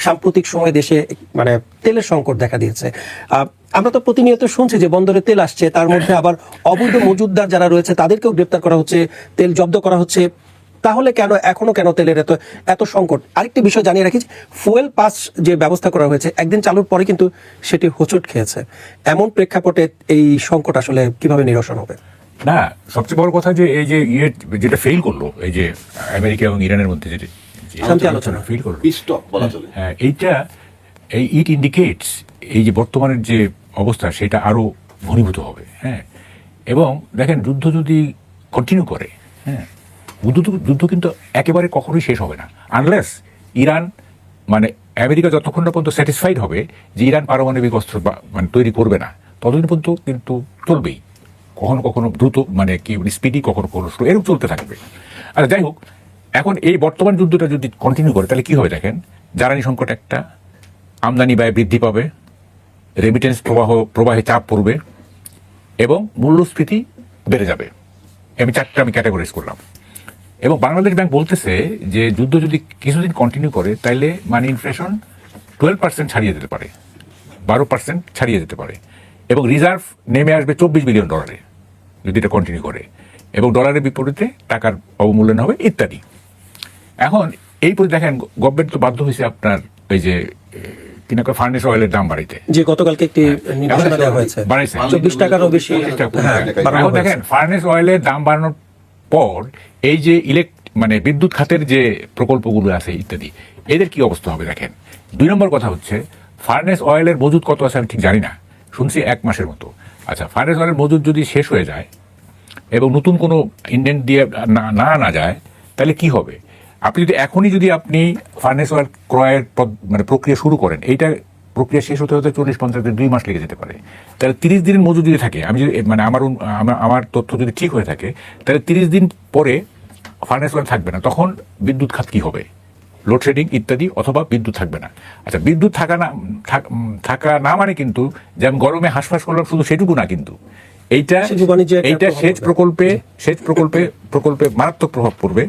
সাম্প্রতিক সময়ে দেশে মানে তেলের সংকট দেখা দিয়েছে। আমরা তো প্রতিনিয়ত শুনছি যে বন্দরে তেল আসছে, তার মধ্যে আবার অবৈধ মজুদদার যারা রয়েছে তাদেরকেও গ্রেপ্তার করা হচ্ছে, তেল জব্দ করা হচ্ছে। তাহলে এখনো কেন তেলের এত সংকট? আরেকটি বিষয় জানিয়ে রাখি, ফুয়েল পাস যে ব্যবস্থা করা হয়েছে একদিন চালুর পরে কিন্তু সেটি হোঁচট খেয়েছে। এমন প্রেক্ষাপটে এই সংকট আসলে কিভাবে নিরসন হবে? না, সবচেয়ে বড় কথা যে এই যে যেটা ফেল করলো, এই যে আমেরিকা এবং ইরানের মধ্যে যে শান্তি আলোচনা ফেল করলো, স্টপ বলা চলে, হ্যাঁ, এইটা ইট ইন্ডিকেটস এই যে বর্তমানের যে অবস্থা সেটা আরো ঘনীভূত হবে। হ্যাঁ, এবং দেখেন যুদ্ধ যদি কন্টিনিউ করে, হ্যাঁ, যুদ্ধ কিন্তু একেবারে কখনোই শেষ হবে না, আনলেস ইরান মানে আমেরিকা যতক্ষণ না পর্যন্ত স্যাটিসফাইড হবে যে ইরান পারমাণবিক অস্ত্র মানে তৈরি করবে না, ততদিন পর্যন্ত কিন্তু চলবেই। কখনো কখনো দ্রুত মানে কি স্পিডি, কখনো কখনো স্লো, এরকম চলতে থাকবে। আচ্ছা, যাই হোক, এখন এই বর্তমান যুদ্ধটা যদি কন্টিনিউ করে তাহলে কি হবে দেখেন, জ্বালানি সংকট একটা, আমদানি ব্যয় বৃদ্ধি পাবে, রেমিটেন্স প্রবাহে চাপ পড়বে এবং মূল্যস্ফীতি বেড়ে যাবে। আমি চারটা ক্যাটাগরাইজ করলাম। এবং বাংলাদেশ ব্যাংক বলতেছে যে যুদ্ধ যদি কিছুদিন কন্টিনিউ করে তাহলে মানে ইনফ্লেশন 12% ছাড়িয়ে যেতে পারে, 12% ছাড়িয়ে যেতে পারে, এবং রিজার্ভ নেমে আসবে $24 বিলিয়ন যদি এটা কন্টিনিউ করে, এবং ডলারের বিপরীতে টাকার অবমূল্যায়ন হবে ইত্যাদি। এখন এই পরে দেখেন গভর্নমেন্ট তো বাধ্য হয়েছে আপনার ওই যে কিনা ফার্নেস অয়েলের দাম বাড়াইতে, যে গতকালকে একটি নির্দেশনা দেওয়া হয়েছে, বাড়াইছে 24 টাকারও বেশি। এখন দেখেন ফার্নেস অয়েলের দাম বাড়ানোর পর এই যে মানে বিদ্যুৎ খাতের যে প্রকল্পগুলো আছে ইত্যাদি, এদের কি অবস্থা হবে দেখেন। 2 নম্বর কথা হচ্ছে ফার্নেস অয়েলের মজুদ কত আছে আমি ঠিক জানি না, শুনছি 1 মাসের মতো। আচ্ছা, ফার্নেস অয়েলের মজুদ যদি শেষ হয়ে যায় এবং নতুন কোনো ইন্ডেন্ট দিয়ে না যায় তাহলে কি হবে? আপনি যদি এখনই যদি আপনি ফার্নেস অয়েল ক্রয়ের মানে প্রক্রিয়া শুরু করেন, এইটা প্রক্রিয়া শেষ হতে হতে 40-50 দিন 2 মাস লেগে যেতে পারে। তাহলে 30 দিনের মজুদ যদি থাকে, আমি যদি মানে আমার তথ্য যদি ঠিক হয়ে থাকে, তাহলে 30 দিন পরে ফার্নেস অয়েল থাকবে না, তখন বিদ্যুৎ খাত কি হবে? লোডশেডিং ইত্যাদি, অথবা বিদ্যুৎ থাকবে না। আচ্ছা, বিদ্যুৎ থাকা না মানে কিন্তু যে আমি গরমে হাঁসফাঁস করলাম শুধু সেটুকু না, কিন্তু এইটা সেচ প্রকল্পে মারাত্মক প্রভাব পড়বে।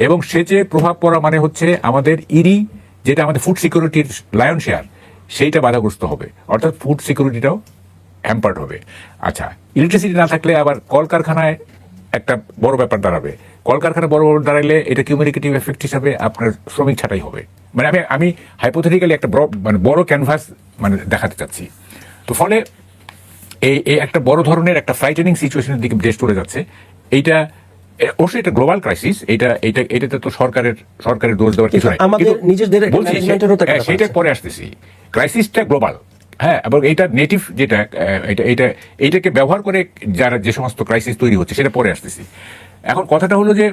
এবং সেচে প্রভাব পড়া মানে হচ্ছে আমাদের ইরি, যেটা আমাদের ফুড সিকিউরিটির লায়ন শেয়ার, সেইটা বাধাগ্রস্ত হবে, অর্থাৎ ফুড সিকিউরিটিটাও হ্যাম্পার্ড হবে। আচ্ছা, ইলেকট্রিসিটি না থাকলে আবার কলকারখানায় একটা বড় ব্যাপার দাঁড়াবে। কলকারখানা বড় দাঁড়াইলে এটা কিউমুলেটিভ এফেক্ট হিসাবে আপনার শ্রমিক ছাঁটাই হবে। মানে আমি হাইপোথেটিক্যালি একটা মানে বড় ক্যানভাস মানে দেখাতে চাচ্ছি। তো ফলে এই একটা বড় ধরনের একটা ফ্রাইটেনিং সিচুয়েশনের দিকে দেশ চলে যাচ্ছে। এইটা অবশ্যই এটা গ্লোবাল ক্রাইসিস, এটাতে তো সরকারের দোষ দেওয়ার কিছু নাই, আমাদের নিজেদের সেটা পরে আসতেছি। ক্রাইসিসটা গ্লোবাল, হ্যাঁ, এবং এইটা নেটিভ যেটা এইটাকে ব্যবহার করে যারা যে সমস্ত ক্রাইসিস তৈরি হচ্ছে সেটা পরে আসতেছি। এখন কথাটা হলো যে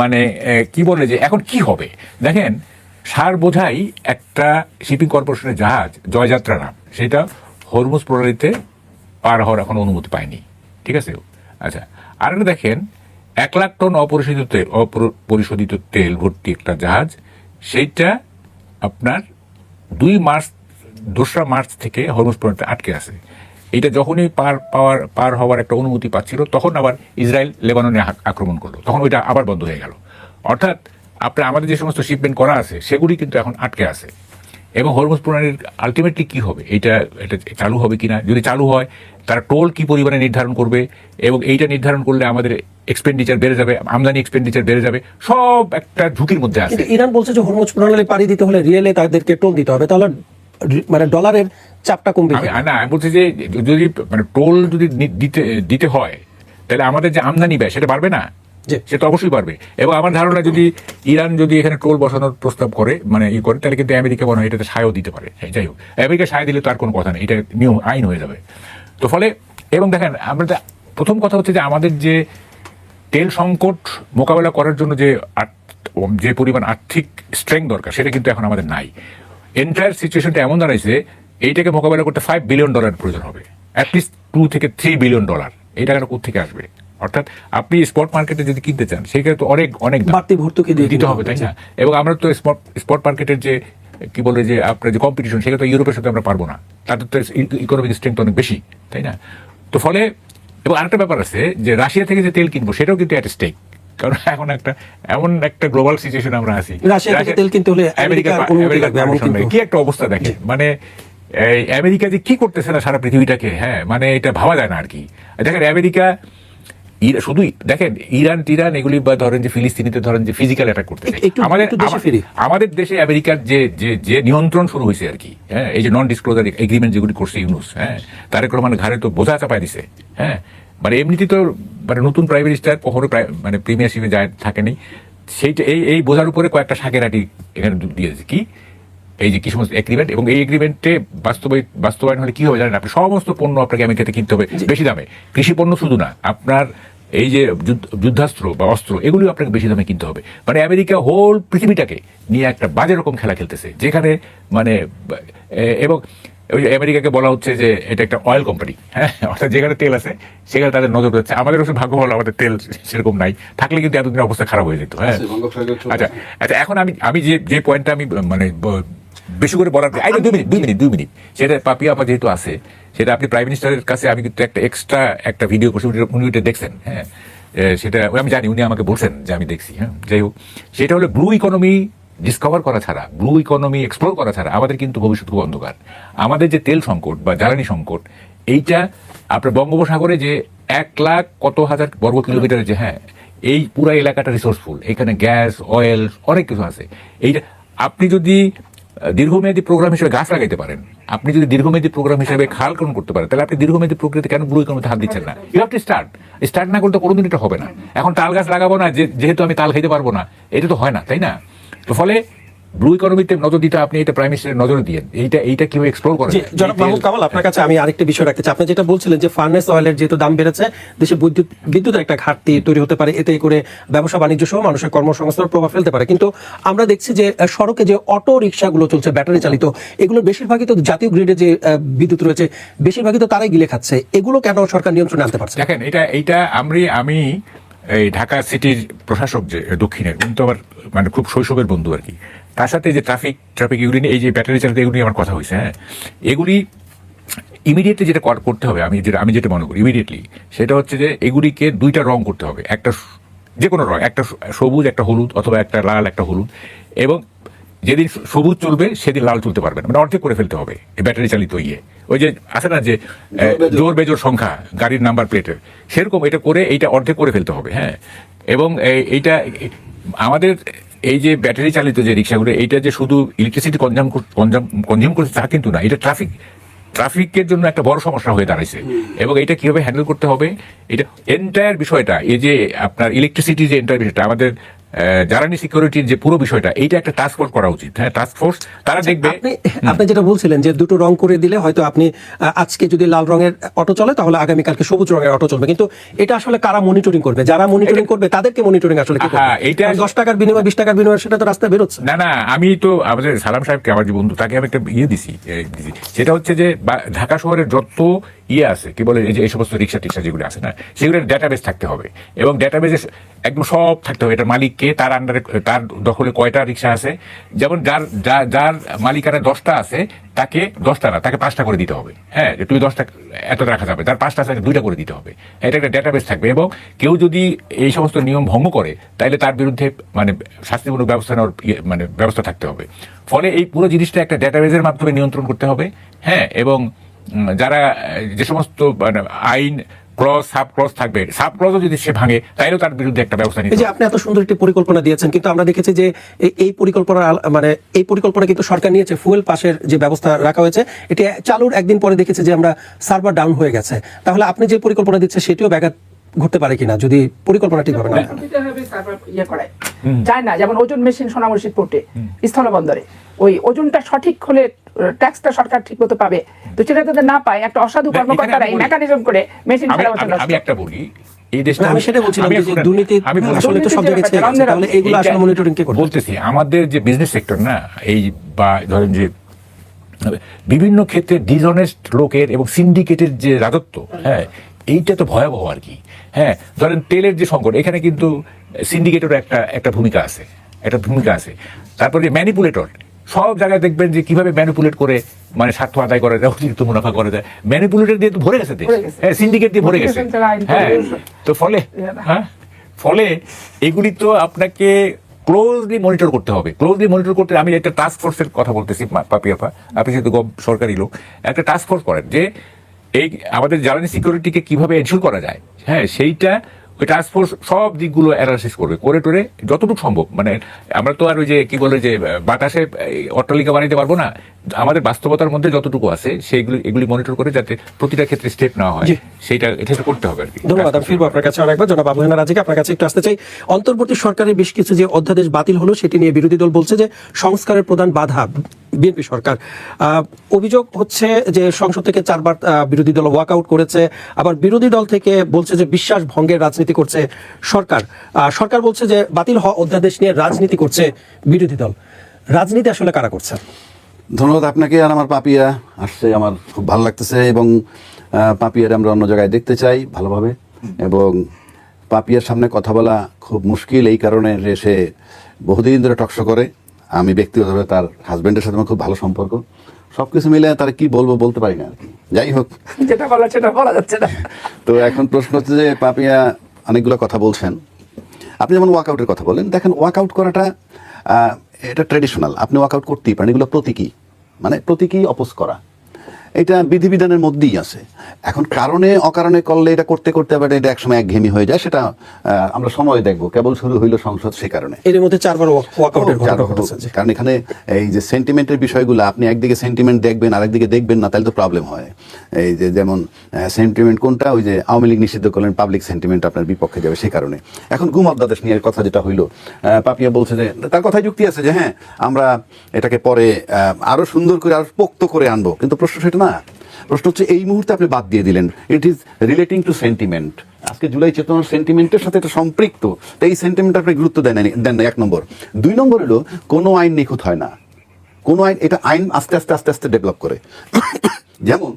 মানে কি বলে যে এখন কি হবে দেখেন, সার বোঝাই একটা শিপিং কর্পোরেশনের জাহাজ জয়যাত্রা নাম, সেটা হরমুজ প্রণালীতে পার হওয়ার এখন অনুমতি পায়নি, ঠিক আছে। আচ্ছা, আর দেখেন 1 লাখ টন অপরিশোধিত তেল ভর্তি একটা জাহাজ, সেইটা আপনার 2রা মার্চ থেকে হরমুজ প্রণালীতে আটকে আছে। এইটা যখনই পার হওয়ার একটা অনুমতি পাচ্ছিল, তখন আবার ইসরায়েল লেবাননে আক্রমণ করলো, তখন ওইটা আবার বন্ধ হয়ে গেল। অর্থাৎ আপনার আমাদের যে সমস্ত শিপমেন্ট করা আছে সেগুলি কিন্তু এখন আটকে আছে। এবং হরমুজ প্রণালীর আলটিমেটলি কি হবে, এটা চালু হবে কিনা, যদি চালু হয় তারা টোল কি পরিমাণে নির্ধারণ করবে, এবং এইটা নির্ধারণ করলে আমাদের এক্সপেন্ডিচার বেড়ে যাবে, আমদানি এক্সপেন্ডিচার বেড়ে যাবে, সব একটা ঝুঁকির মধ্যে আছে। ইরান বলছে যে হরমুজ প্রণালী পাড়ি দিতে হলে রিয়েলে তাদেরকে টোল দিতে হবে, তাহলে মানে ডলারের চাপটা কমবে। না, আমি বলছি যে যদি মানে টোল যদি দিতে হয় তাহলে আমাদের যে আমদানি ব্যয় সেটা বাড়বে না, সেটা অবশ্যই পারবে। এবং আমার ধারণা যদি ইরান যদি এখানে টোল বসানোর প্রস্তাব করে মানে করে, তাহলে কিন্তু আমেরিকা মনে হয় এটাতে সায়ও দিতে পারে। যাই হোক, আমেরিকা সায় দিলে তো আর কোনো কথা নেই, এটা নিয়ম আইন হয়ে যাবে। তো ফলে এবং দেখেন, আমরা প্রথম কথা হচ্ছে যে আমাদের যে তেল সংকট মোকাবেলা করার জন্য যে পরিমাণ আর্থিক স্ট্রেংথ দরকার, সেটা কিন্তু এখন আমাদের নাই। এন্টায়ার সিচুয়েশনটা এমন দাঁড়াইছে, এইটাকে মোকাবেলা করতে $5 বিলিয়ন প্রয়োজন হবে, অ্যাটলিস্ট $2 থেকে $3 বিলিয়ন। এই টাকাটা কোথেকে আসবে? অর্থাৎ আপনি স্পট মার্কেটে যদি কিনতে চান সেখানে তো অনেক বাড়তি ভর্তুকি দিতে হবে, তাই না? এবং আমরা তো স্পট মার্কেটের যে কি বলে যে আপনার যে কম্পিটিশন, সেটা তো ইউরোপের সাথে আমরা পারবো না, তাদের তো ইকোনমিক স্ট্রেংথ অনেক বেশি, তাই না? তো ফলে এবং আরেকটা ব্যাপার আছে যে রাশিয়া থেকে যে তেল কিনবো সেটাও কিন্তু একটা স্টেক, কারণ এখন এমন একটা গ্লোবাল সিচুয়েশন আমরা আছি, রাশিয়া থেকে তেল কিনতে হলে আমেরিকা কি একটা অবস্থা দেখেন। মানে আমেরিকা যে কি করতেছে না সারা পৃথিবীটাকে, হ্যাঁ, মানে এটা ভাবা যায় না আর কি। দেখেন আমেরিকা শুধু দেখেন ইরান টিরান এগুলি, বা ধরেন যে ফিলিস্তিনিতে ধরেন যে ফিজিক্যাল অ্যাটাক করতেছে, আমাদের দেশে আমেরিকার যে নিয়ন্ত্রণ শুরু হয়েছে আর কি, হ্যাঁ, এই যে নন ডিসক্লোজার এগ্রিমেন্ট যেগুলি করছে ইউনুস, হ্যাঁ, তারেক রহমান ঘাড়ে তো বোঝা চাপায় দিছে, হ্যাঁ, মানে এমনিতে তো মানে নতুন প্রাইম মিনিস্টার কখনো মানে প্রিমিয়ারশিপে যায় থাকেনি, সেইটা এই বোঝার উপরে কয়েকটা শাকের আটি এখানে দিয়েছে কি এই যে কি সমস্ত এগ্রিমেন্ট, এবং এই এগ্রিমেন্টে বাস্তবায়ন হলে কি হবে জানেন, আপনি সমস্ত পণ্য আপনাকে আমেরিকাতে কিনতে হবে বেশি দামে। কৃষি পণ্য শুধু না, আপনার এই যে যুদ্ধাস্ত্র বা অস্ত্র এগুলিও আপনাকে বেশি দামে কিনতে হবে। মানে আমেরিকা হোল পৃথিবীটাকে নিয়ে একটা বাজে রকম খেলা খেলতেছে, যেখানে মানে এবং ওই যে আমেরিকাকে বলা হচ্ছে যে এটা একটা অয়েল কোম্পানি, হ্যাঁ, অর্থাৎ যেখানে তেল আছে সেখানে তাদের নজর যাচ্ছে। আমাদের অবশ্য ভাগ্য ভালো, আমাদের তেল সেরকম নাই, থাকলে কিন্তু এতদিন অবস্থা খারাপ হয়ে যেত। হ্যাঁ, আচ্ছা আচ্ছা, এখন আমি যে পয়েন্টটা আমি মানে বেশি করে বলার, দুই মিনিট সেটা পাপিয়া আপা যেহেতু আছে, সেটা আপনি প্রাইম মিনিস্টারের কাছে আমি কিন্তু একটা এক্সট্রা একটা ভিডিও করছি, উনি ওইটা দেখছেন। হ্যাঁ, সেটা আমি জানি, উনি আমাকে বলছেন যে আমি দেখছি। হ্যাঁ, যাই হোক, সেটা হলো ব্লু ইকোনমি ডিসকভার করা ছাড়া, ব্লু ইকোনমি এক্সপ্লোর করা ছাড়া আমাদের কিন্তু ভবিষ্যৎ খুব অন্ধকার। আমাদের যে তেল সংকট বা জ্বালানি সংকট, এইটা আপনার বঙ্গোপসাগরে যে 1 লাখ কত হাজার বর্গ কিলোমিটারের যে, হ্যাঁ, এই পুরো এলাকাটা রিসোর্সফুল, এখানে গ্যাস, অয়েল, অনেক কিছু আছে। এইটা আপনি যদি দীর্ঘমেয়াদী প্রোগ্রাম হিসেবে গাছ লাগাইতে পারেন, আপনি যদি দীর্ঘমেয়াদী প্রোগ্রাম হিসেবে খাল খনন করতে পারেন, তাহলে আপনি দীর্ঘমেয়াদী প্রকৃতিতে কেন ব্লু ইকোনমিতে হাত দিচ্ছেন না? ইউ হ্যাভ টু স্টার্ট না করতে কোনোদিন এটা হবে না। এখন তাল গাছ লাগাবো না যেহেতু আমি তাল খাইতে পারবো না, এটা তো হয় না, তাই না? তো ফলে ব্লু ইকোনমিতে নজর দিতে আপনি এটা প্রাইম মিনিস্টারের নজরে দিয়ে এইটা কিভাবে এক্সপ্লোর করা যায়। জনাব মাহমুদ কামাল, আপনার কাছে আমি আরেকটা বিষয় রাখতে চাই। আপনি যেটা বলছিলেন যে ফার্নেস অয়েলের যেহেতু দাম বেড়েছে, দেশে বিদ্যুতের একটা ঘাটতি তৈরি হতে পারে, এতে করে ব্যবসা বাণিজ্য সহ মানুষের কর্মসংস্থানের প্রভাব ফেলতে পারে। কিন্তু আমরা দেখছি যে সড়কে যে অটো রিক্সাগুলো চলছে ব্যাটারি চালিত, এগুলোর বেশিরভাগই তো জাতীয় গ্রিডে যে বিদ্যুৎ রয়েছে বেশিরভাগই তো তারাই গিলে খাচ্ছে। এগুলো কেন সরকার নিয়ন্ত্রণে আনতে পারছে? দেখেন, এইটা আমি এই ঢাকা সিটির প্রশাসক যে দক্ষিণের, উনি তো আমার মানে খুব শৈশবের বন্ধু আর কি। তার সাথে যে ট্রাফিক এগুলি নিয়ে, এই যে ব্যাটারি চালিত এগুলি আমার কথা হয়েছে। হ্যাঁ, এগুলি ইমিডিয়েটলি যেটা করতে হবে, আমি যেটা মনে করি ইমিডিয়েটলি, সেটা হচ্ছে যে এগুলিকে 2টা রং করতে হবে। একটা যে কোনো রং, একটা সবুজ একটা হলুদ, অথবা একটা লাল একটা হলুদ, এবং যেদিন সবুজ চলবে সেদিন লাল চলতে পারবে না, মানে অর্ধেক করে ফেলতে হবে এই ব্যাটারি চালিত ওই যে আছে না যে জোর বেজোর সংখ্যা গাড়ির নাম্বার প্লেটের, সেরকম এটা করে এইটা অর্ধেক করে ফেলতে হবে। হ্যাঁ, এবং এইটা আমাদের এই যে ব্যাটারি চালিত যে রিক্সাগুলো, এইটা যে শুধু ইলেকট্রিসিটি কনজিউম করছে তা কিন্তু না, এটা ট্রাফিকের জন্য একটা বড় সমস্যা হয়ে দাঁড়াইছে। এবং এটা কিভাবে হ্যান্ডেল করতে হবে, এটা এন্টায়ার বিষয়টা, এই যে আপনার ইলেকট্রিসিটি যে এন্টায়ার বিষয়টা, আমাদের জ্বালানি সিকিউরিটির যে পুরো বিষয়টা, এইটা একটা টাস্ক ফোর্স করা উচিত। হ্যাঁ, টাস্ক ফোর্স তারা দেখবে। আপনি যেটা বলছিলেন যে 2টো রং করে দিলে হয়তো আপনি আজকে যদি লাল রঙের অটো চলে, তাহলে আগামীকালকে সবুজ রঙের অটো চলবে। কিন্তু এটা আসলে কারা মনিটরিং করবে? যারা মনিটরিং করবে তাদেরকে মনিটরিং আসলে কি করবে? এইটা 10 টাকার বিনিময়ে 20 টাকার বিনিময়ে সেটা তো রাস্তায় বেরোচ্ছে না, আমি তো আমাদের সালাম সাহেবকে, আমার যে বন্ধু, তাকে আমি একটা দিছি, সেটা হচ্ছে যে ঢাকা শহরের যত আছে, কি বলে, এই সমস্ত রিক্সা টিক্সা যেগুলো আছে না, সেগুলোর ডেটাবেস থাকতে হবে। এবং ডেটাবেসে একদম সব থাকতে হবে, এটার মালিককে, তার আন্ডারে, তার দখলে কয়টা রিক্সা আছে। যেমন যার মালিকানা 10টা আছে, তাকে 10টা না, তাকে 5টা করে দিতে হবে। হ্যাঁ, যে তুমি 10টা এত রাখা যাবে, তার 5টা আছে 2টা করে দিতে হবে। এটা একটা ডেটাবেস থাকবে। এবং কেউ যদি এই সমস্ত নিয়ম ভঙ্গ করে, তাহলে তার বিরুদ্ধে মানে শাস্তিমূলক ব্যবস্থা নেওয়ার মানে ব্যবস্থা থাকতে হবে। ফলে এই পুরো জিনিসটা একটা ডেটাবেসের মাধ্যমে নিয়ন্ত্রণ করতে হবে। হ্যাঁ, এবং যারা যে সমস্ত মানে আইন সাব ক্লজ থাকবে, সাব ক্লজও যদি সে ভাঙে, তাইলেও তার বিরুদ্ধে একটা ব্যবস্থা নিতে হবে। এই যে আপনি এত সুন্দর একটি পরিকল্পনা দিয়েছেন, কিন্তু আমরা দেখেছি যে এই পরিকল্পনা কিন্তু সরকার নিয়েছে, ফুয়েল পাসের যে ব্যবস্থা রাখা হয়েছে, এটি চালুর একদিন পরে দেখেছে যে আমরা সার্ভার ডাউন হয়ে গেছে। তাহলে আপনি যে পরিকল্পনা দিচ্ছেন সেটিও ব্যাঘাত ঘটতে পারে কিনা যদি পরিকল্পনা ঠিকভাবে না যায় না? যেমন ওজন মেশিন সোনামুড়ি শিবপুরে স্থলবন্দরে, ওই ওজনটা সঠিক হলে ট্যাক্সটা সরকার ঠিক মতো পাবে। তো সেটা যদি না পায়, একটা অসাধু কর্মকর্তারা এই মেকানিজম করে মেশিন আমি একটা বলি, এই দেশে আমি সেটা বলছিলাম যে দুর্নীতি আসলে তো সব জায়গায় ছেয়ে গেছে, তাহলে এগুলো আসলে মনিটরিং কে করবে? বলতেছি, আমাদের যে বিজনেস সেক্টর না, এই বা ধরেন যে বিভিন্ন ক্ষেত্রে ডিসঅনেস্ট লোকের এবং সিন্ডিকেটের যে রাজত্ব, হ্যাঁ, এইটা তো ভয়াবহ আর কি। হ্যাঁ, ধরেন তেলের যে সংকট, এখানে কিন্তু সিন্ডিকেটেরও একটা ভূমিকা আছে। তারপরে ম্যানিপুলেটর, সব জায়গায় দেখবেন যে কিভাবে ম্যানিপুলেট করে মানে স্বার্থ আদায় করে দেয়, অতিরিক্ত মুনাফা করে দেয়। ম্যানিপুলেটর দিয়ে তো ভরে গেছে দেশ, হ্যাঁ, সিন্ডিকেট দিয়ে ভরে গেছে। হ্যাঁ, তো ফলে এগুলি তো আপনাকে ক্লোজলি মনিটর করতে হবে। আমি একটা টাস্ক ফোর্সের কথা বলতেছি, পাপিয়াপা, আপনি যেহেতু সরকারি লোক, একটা টাস্ক ফোর্স করেন যে এই আমাদের জ্বালানি সিকিউরিটিকে কিভাবে এনশিওর করা যায়। হ্যাঁ, সেইটা ওই টাস্ক ফোর্স সব দিকগুলো অ্যানালাইসিস করবে, করে যতটুকু সম্ভব। মানে আমরা তো আর ওই যে কি বলে যে বাতাসে অট্টালিকা বানাইতে পারবো না, আমাদের বাস্তবতার মধ্যে যতটুকু আছে এগুলি মনিটর করে যাতে প্রতিটা ক্ষেত্রে স্টেপ নেওয়া হয়, এটা করতে হবে আর কি। ধন্যবাদ। আমি ফিরবো আপনার কাছে আরেকবার। জনাব আবু হেনা রাজিক, আপনার কাছে একটু আসতে চাই। অন্তর্বর্তী সরকারের বেশ কিছু যে অধ্যাদেশ বাতিল হলো, সেটি নিয়ে বিরোধী দল বলছে যে সংস্কারের প্রধান বাধা বিএনপি সরকার। অভিযোগ হচ্ছে যে সংসদ থেকে 4 বার বিরোধী দল ওয়াকআউট করেছে, আবার বিরোধী দল থেকে বলছে যে বিশ্বাস ভঙ্গের রাজনীতি করছে সরকার। সরকার বলছে যে বাতিল হওয়া অধ্যাদেশ নিয়ে রাজনীতি করছে বিরোধী দল। রাজনীতি আসলে কারা করছে? ধন্যবাদ আপনাকে। আর আমার পাপিয়া আসছে, আমার খুব ভালো লাগতেছে, এবং পাপিয়ার আমরা অন্য জায়গায় দেখতে চাই ভালোভাবে। এবং পাপিয়ার সামনে কথা বলা খুব মুশকিল এই কারণে যে সে বহুদিন ধরে টকশো করে। আমি ব্যক্তিগতভাবে তার হাজব্যান্ডের সাথে আমার খুব ভালো সম্পর্ক, সবকিছু মিলে তার কি বলবো বলতে পারি না আর কি। যাই হোক, যেটা বলা সেটা বলা যাচ্ছে না। তো এখন প্রশ্ন হচ্ছে যে পাপিয়া অনেকগুলো কথা বলছেন। আপনি যেমন ওয়াকআউটের কথা বলেন, দেখেন ওয়াকআউট করাটা এটা ট্র্যাডিশনাল, আপনি ওয়াকআউট করতেই পারেন। এগুলো প্রতীকী, মানে প্রতীকী অপোজ করা, এটা বিধিবিধানের মধ্যেই আছে। এখন কারণে অকারণে করলে এটা করতে করতে আবার এটা একসময় একঘেয়েমি হয়ে যায়, সেটা আমরা সময় দেখবো। কেবল শুরু হইল সংসদ, সে কারণে এর মধ্যে 4 বার ওয়াকআউটের ঘটনা ঘটেছে। কারণ এখানে এই যে সেন্টিমেন্টের বিষয়গুলো, আপনি একদিকে সেন্টিমেন্ট দেখবেন আর একদিকে দেখবেন না, তাহলে তো প্রবলেম হয়। এই যে যেমন সেন্টিমেন্ট কোনটা, ওই যে আওয়ামী লীগ নিষিদ্ধ করলেন, পাবলিক সেন্টিমেন্ট আপনার বিপক্ষে যাবে, সেই কারণে। এখন গুম অধ্যাদেশ নিয়ে কথা যেটা হইলো, পাপিয়া বলছে যে তার কথায় যুক্তি আছে যে হ্যাঁ আমরা এটাকে পরে আরো সুন্দর করে আরো পোক্ত করে আনবো, কিন্তু প্রশ্ন সেটা না। প্রশ্ন হচ্ছে এই মুহূর্তে আপনি বাদ দিয়ে দিলেন। It is relating to sentiment. আজকে জুলাই চেতনার সেন্টিমেন্টের সাথে এটা সম্পৃক্ত, তো এই সেন্টিমেন্ট আপনি গুরুত্ব দেন না, 1 নম্বর। 2 নম্বর হলো কোনো আইন নিখুঁত হয় না। কোনো আইন, এটা আইন আস্তে আস্তে আস্তে আস্তে ডেভেলপ করে। যেমন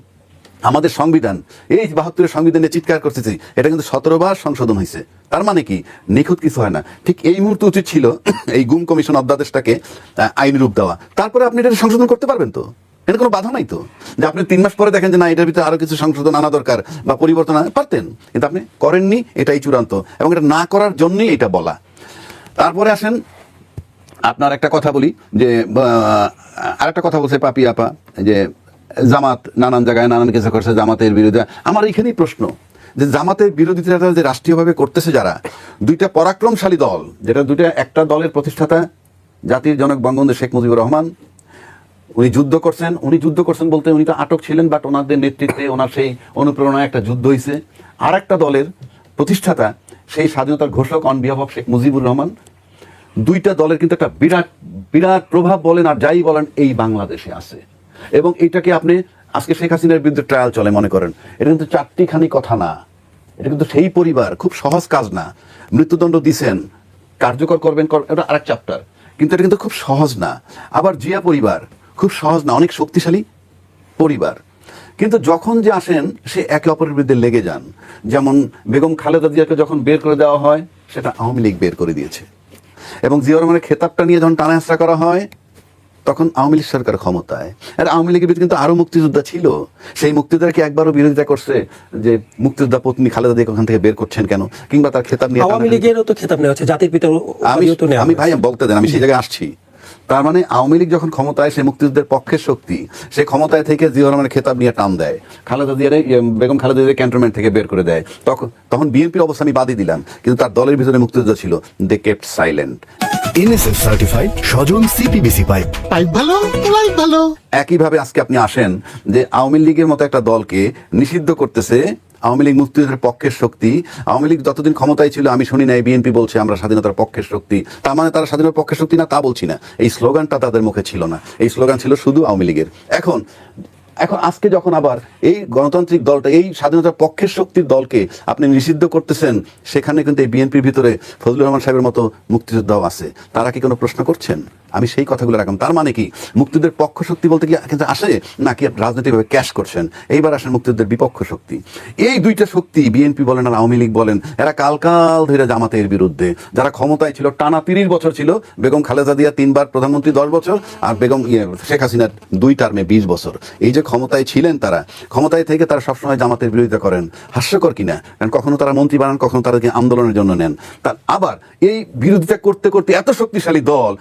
আমাদের সংবিধান, এই 72-এর সংবিধানে চিৎকার করতেছি, এটা কিন্তু 17 বার সংশোধন হয়েছে। তার মানে কি নিখুঁত কিছু হয় না। ঠিক এই মুহূর্তে উচিত ছিল এই গুম কমিশন অধ্যাদেশটাকে আইন রূপ দেওয়া, তারপরে আপনি এটা সংশোধন করতে পারবেন। তো এটা কোনো বাধা নাই তো, যে আপনি 3 মাস পরে দেখেন যে না এটার ভিতরে আরো কিছু সংশোধন আনা দরকার বা পরিবর্তন আনা, পারতেন, কিন্তু আপনি করেননি। এটাই চূড়ান্ত, এবং এটা না করার জন্যই এটা বলা। তারপরে আসেন, আপনার একটা কথা বলি যে আরেকটা কথা বলছে পাপি আপা যে জামাত নানান জায়গায় নানান কিছু করছে, জামাতের বিরুদ্ধে। আমার এইখানেই প্রশ্ন যে জামাতের বিরোধিতা যে রাষ্ট্রীয়ভাবে করতেছে যারা, 2টা পরাক্রমশালী দল, যেটা একটা দলের প্রতিষ্ঠাতা জাতির জনক বঙ্গবন্ধু শেখ মুজিবুর রহমান, উনি যুদ্ধ করছেন বলতে উনি তো আটক ছিলেন, বাট ওনাদের নেতৃত্বে ওনার সেই অনুপ্রেরণায় একটা যুদ্ধ হয়েছে। আর একটা দলের প্রতিষ্ঠাতা, সেই স্বাধীনতার ঘোষক on behalf of Sheikh Mujibur Rahman. 2টা দলের কিন্তু একটা বিরাট বিরাট প্রভাব বলেন আর যাই বলেন এই বাংলাদেশে আছে। এবং এটাকে আপনি আজকে শেখ হাসিনার বিরুদ্ধে ট্রায়াল চলে মনে করেন, এটা কিন্তু 4টিখানি কথা না, এটা কিন্তু সেই পরিবার, খুব সহজ কাজ না। মৃত্যুদণ্ড দিছেন, কার্যকর করবেন, এটা আরেক চ্যাপ্টার, কিন্তু এটা কিন্তু খুব সহজ না। আবার জিয়া পরিবার খুব সহজ না, অনেক শক্তিশালী পরিবার। কিন্তু যখন যে আসেন সে একে অপরের বিরুদ্ধে লেগে যান। যেমন বেগম খালেদা জিয়াকে যখন বের করে দেওয়া হয়, সেটা আওয়ামী লীগ বের করে দিয়েছে। এবং জিয়া রহমানের খেতাবটা নিয়ে যখন টানা হেঁচড়া করা হয়, তখন আওয়ামী লীগ সরকার ক্ষমতায়। আর আওয়ামী লীগের ভিতরে কিন্তু আরো মুক্তিযোদ্ধা ছিল, সেই মুক্তিযোদ্ধাকে একবারও বিরোধিতা করছে যে মুক্তিযোদ্ধা পত্নী খালেদা জিয়াকে ওখান থেকে বের করছেন কেন, কিংবা তার খেতাব নিয়ে। আওয়ামী লীগেরও তো খেতাব নেওয়া হচ্ছে, জাতির পিতার আমি ভাই বলতে দেন, আমি সেই জায়গায় আসছি। তার মানে আওয়ামী লীগ যখন ক্ষমতায়, সে মুক্তিযুদ্ধের পক্ষের শক্তি, সে ক্ষমতায় থেকে জিয়া রহমানের খেতাব নিয়ে টান দেয়, খালেদা জিয়ার বেগম খালেদা জিয়ার ক্যান্টনমেন্ট থেকে বের করে দেয়। তখন বিএনপির অবস্থা আমি বাদই দিলাম, কিন্তু তার দলের ভিতরে মুক্তিযোদ্ধা ছিল, দে কেপ্ট সাইলেন্ট। NSF সার্টিফাইড স্বজন CPVC পাইপ, পাইপ ভালো, লাইফ ভালো। একইভাবে আজকে আপনি আসেন যে আওয়ামী লীগের মতো একটা দলকে নিষিদ্ধ করতেছে। আওয়ামী লীগ মুক্তিযুদ্ধের পক্ষের শক্তি। আওয়ামী লীগ যতদিন ক্ষমতায় ছিল আমি শুনি না বিএনপি বলছে আমরা স্বাধীনতার পক্ষের শক্তি। তার মানে তারা স্বাধীনতার পক্ষের শক্তি না, তা বলছি না। এই স্লোগানটা তাদের মুখে ছিল না, এই স্লোগান ছিল শুধু আওয়ামী লীগের। এখন আজকে যখন আবার এই গণতান্ত্রিক দলটা, এই স্বাধীনতার পক্ষের শক্তির দলকে আপনি নিষিদ্ধ করতেছেন, সেখানে কিন্তু এই বিএনপির ভিতরে ফজলুর রহমান সাহেবের মতো মুক্তিযোদ্ধাও আছে। তারা কি কোনো প্রশ্ন করছেন? আমি সেই কথাগুলো রাখলাম। তার মানে কি মুক্তিযুদ্ধের পক্ষ শক্তি বলতে কি কিন্তু আসে নাকি রাজনৈতিকভাবে ক্যাশ করছেন? এইবার আসেন মুক্তিযুদ্ধের বিপক্ষ শক্তি। এই 2টা শক্তি, বিএনপি বলেন আর আওয়ামী লীগ বলেন, এরা কাল ধরে জামাতের বিরুদ্ধে। যারা ক্ষমতায় ছিল টানা 30 বছর ছিল, বেগম খালেদা জিয়া 3 বার প্রধানমন্ত্রী 10 বছর, আর বেগম শেখ হাসিনার 2 টার্মে 20 বছর। এই যে ক্ষমতায় ছিলেন, তারা ক্ষমতায় থেকে তারা সবসময় জামাতের বিরোধিতা করেন। হাস্যকর কিনা? কারণ কখনো তারা মন্ত্রী বানান, কখনো তাদেরকে আন্দোলনের জন্য নেন। আবার এই বিরোধিতা করতে করতে এত শক্তিশালী দল,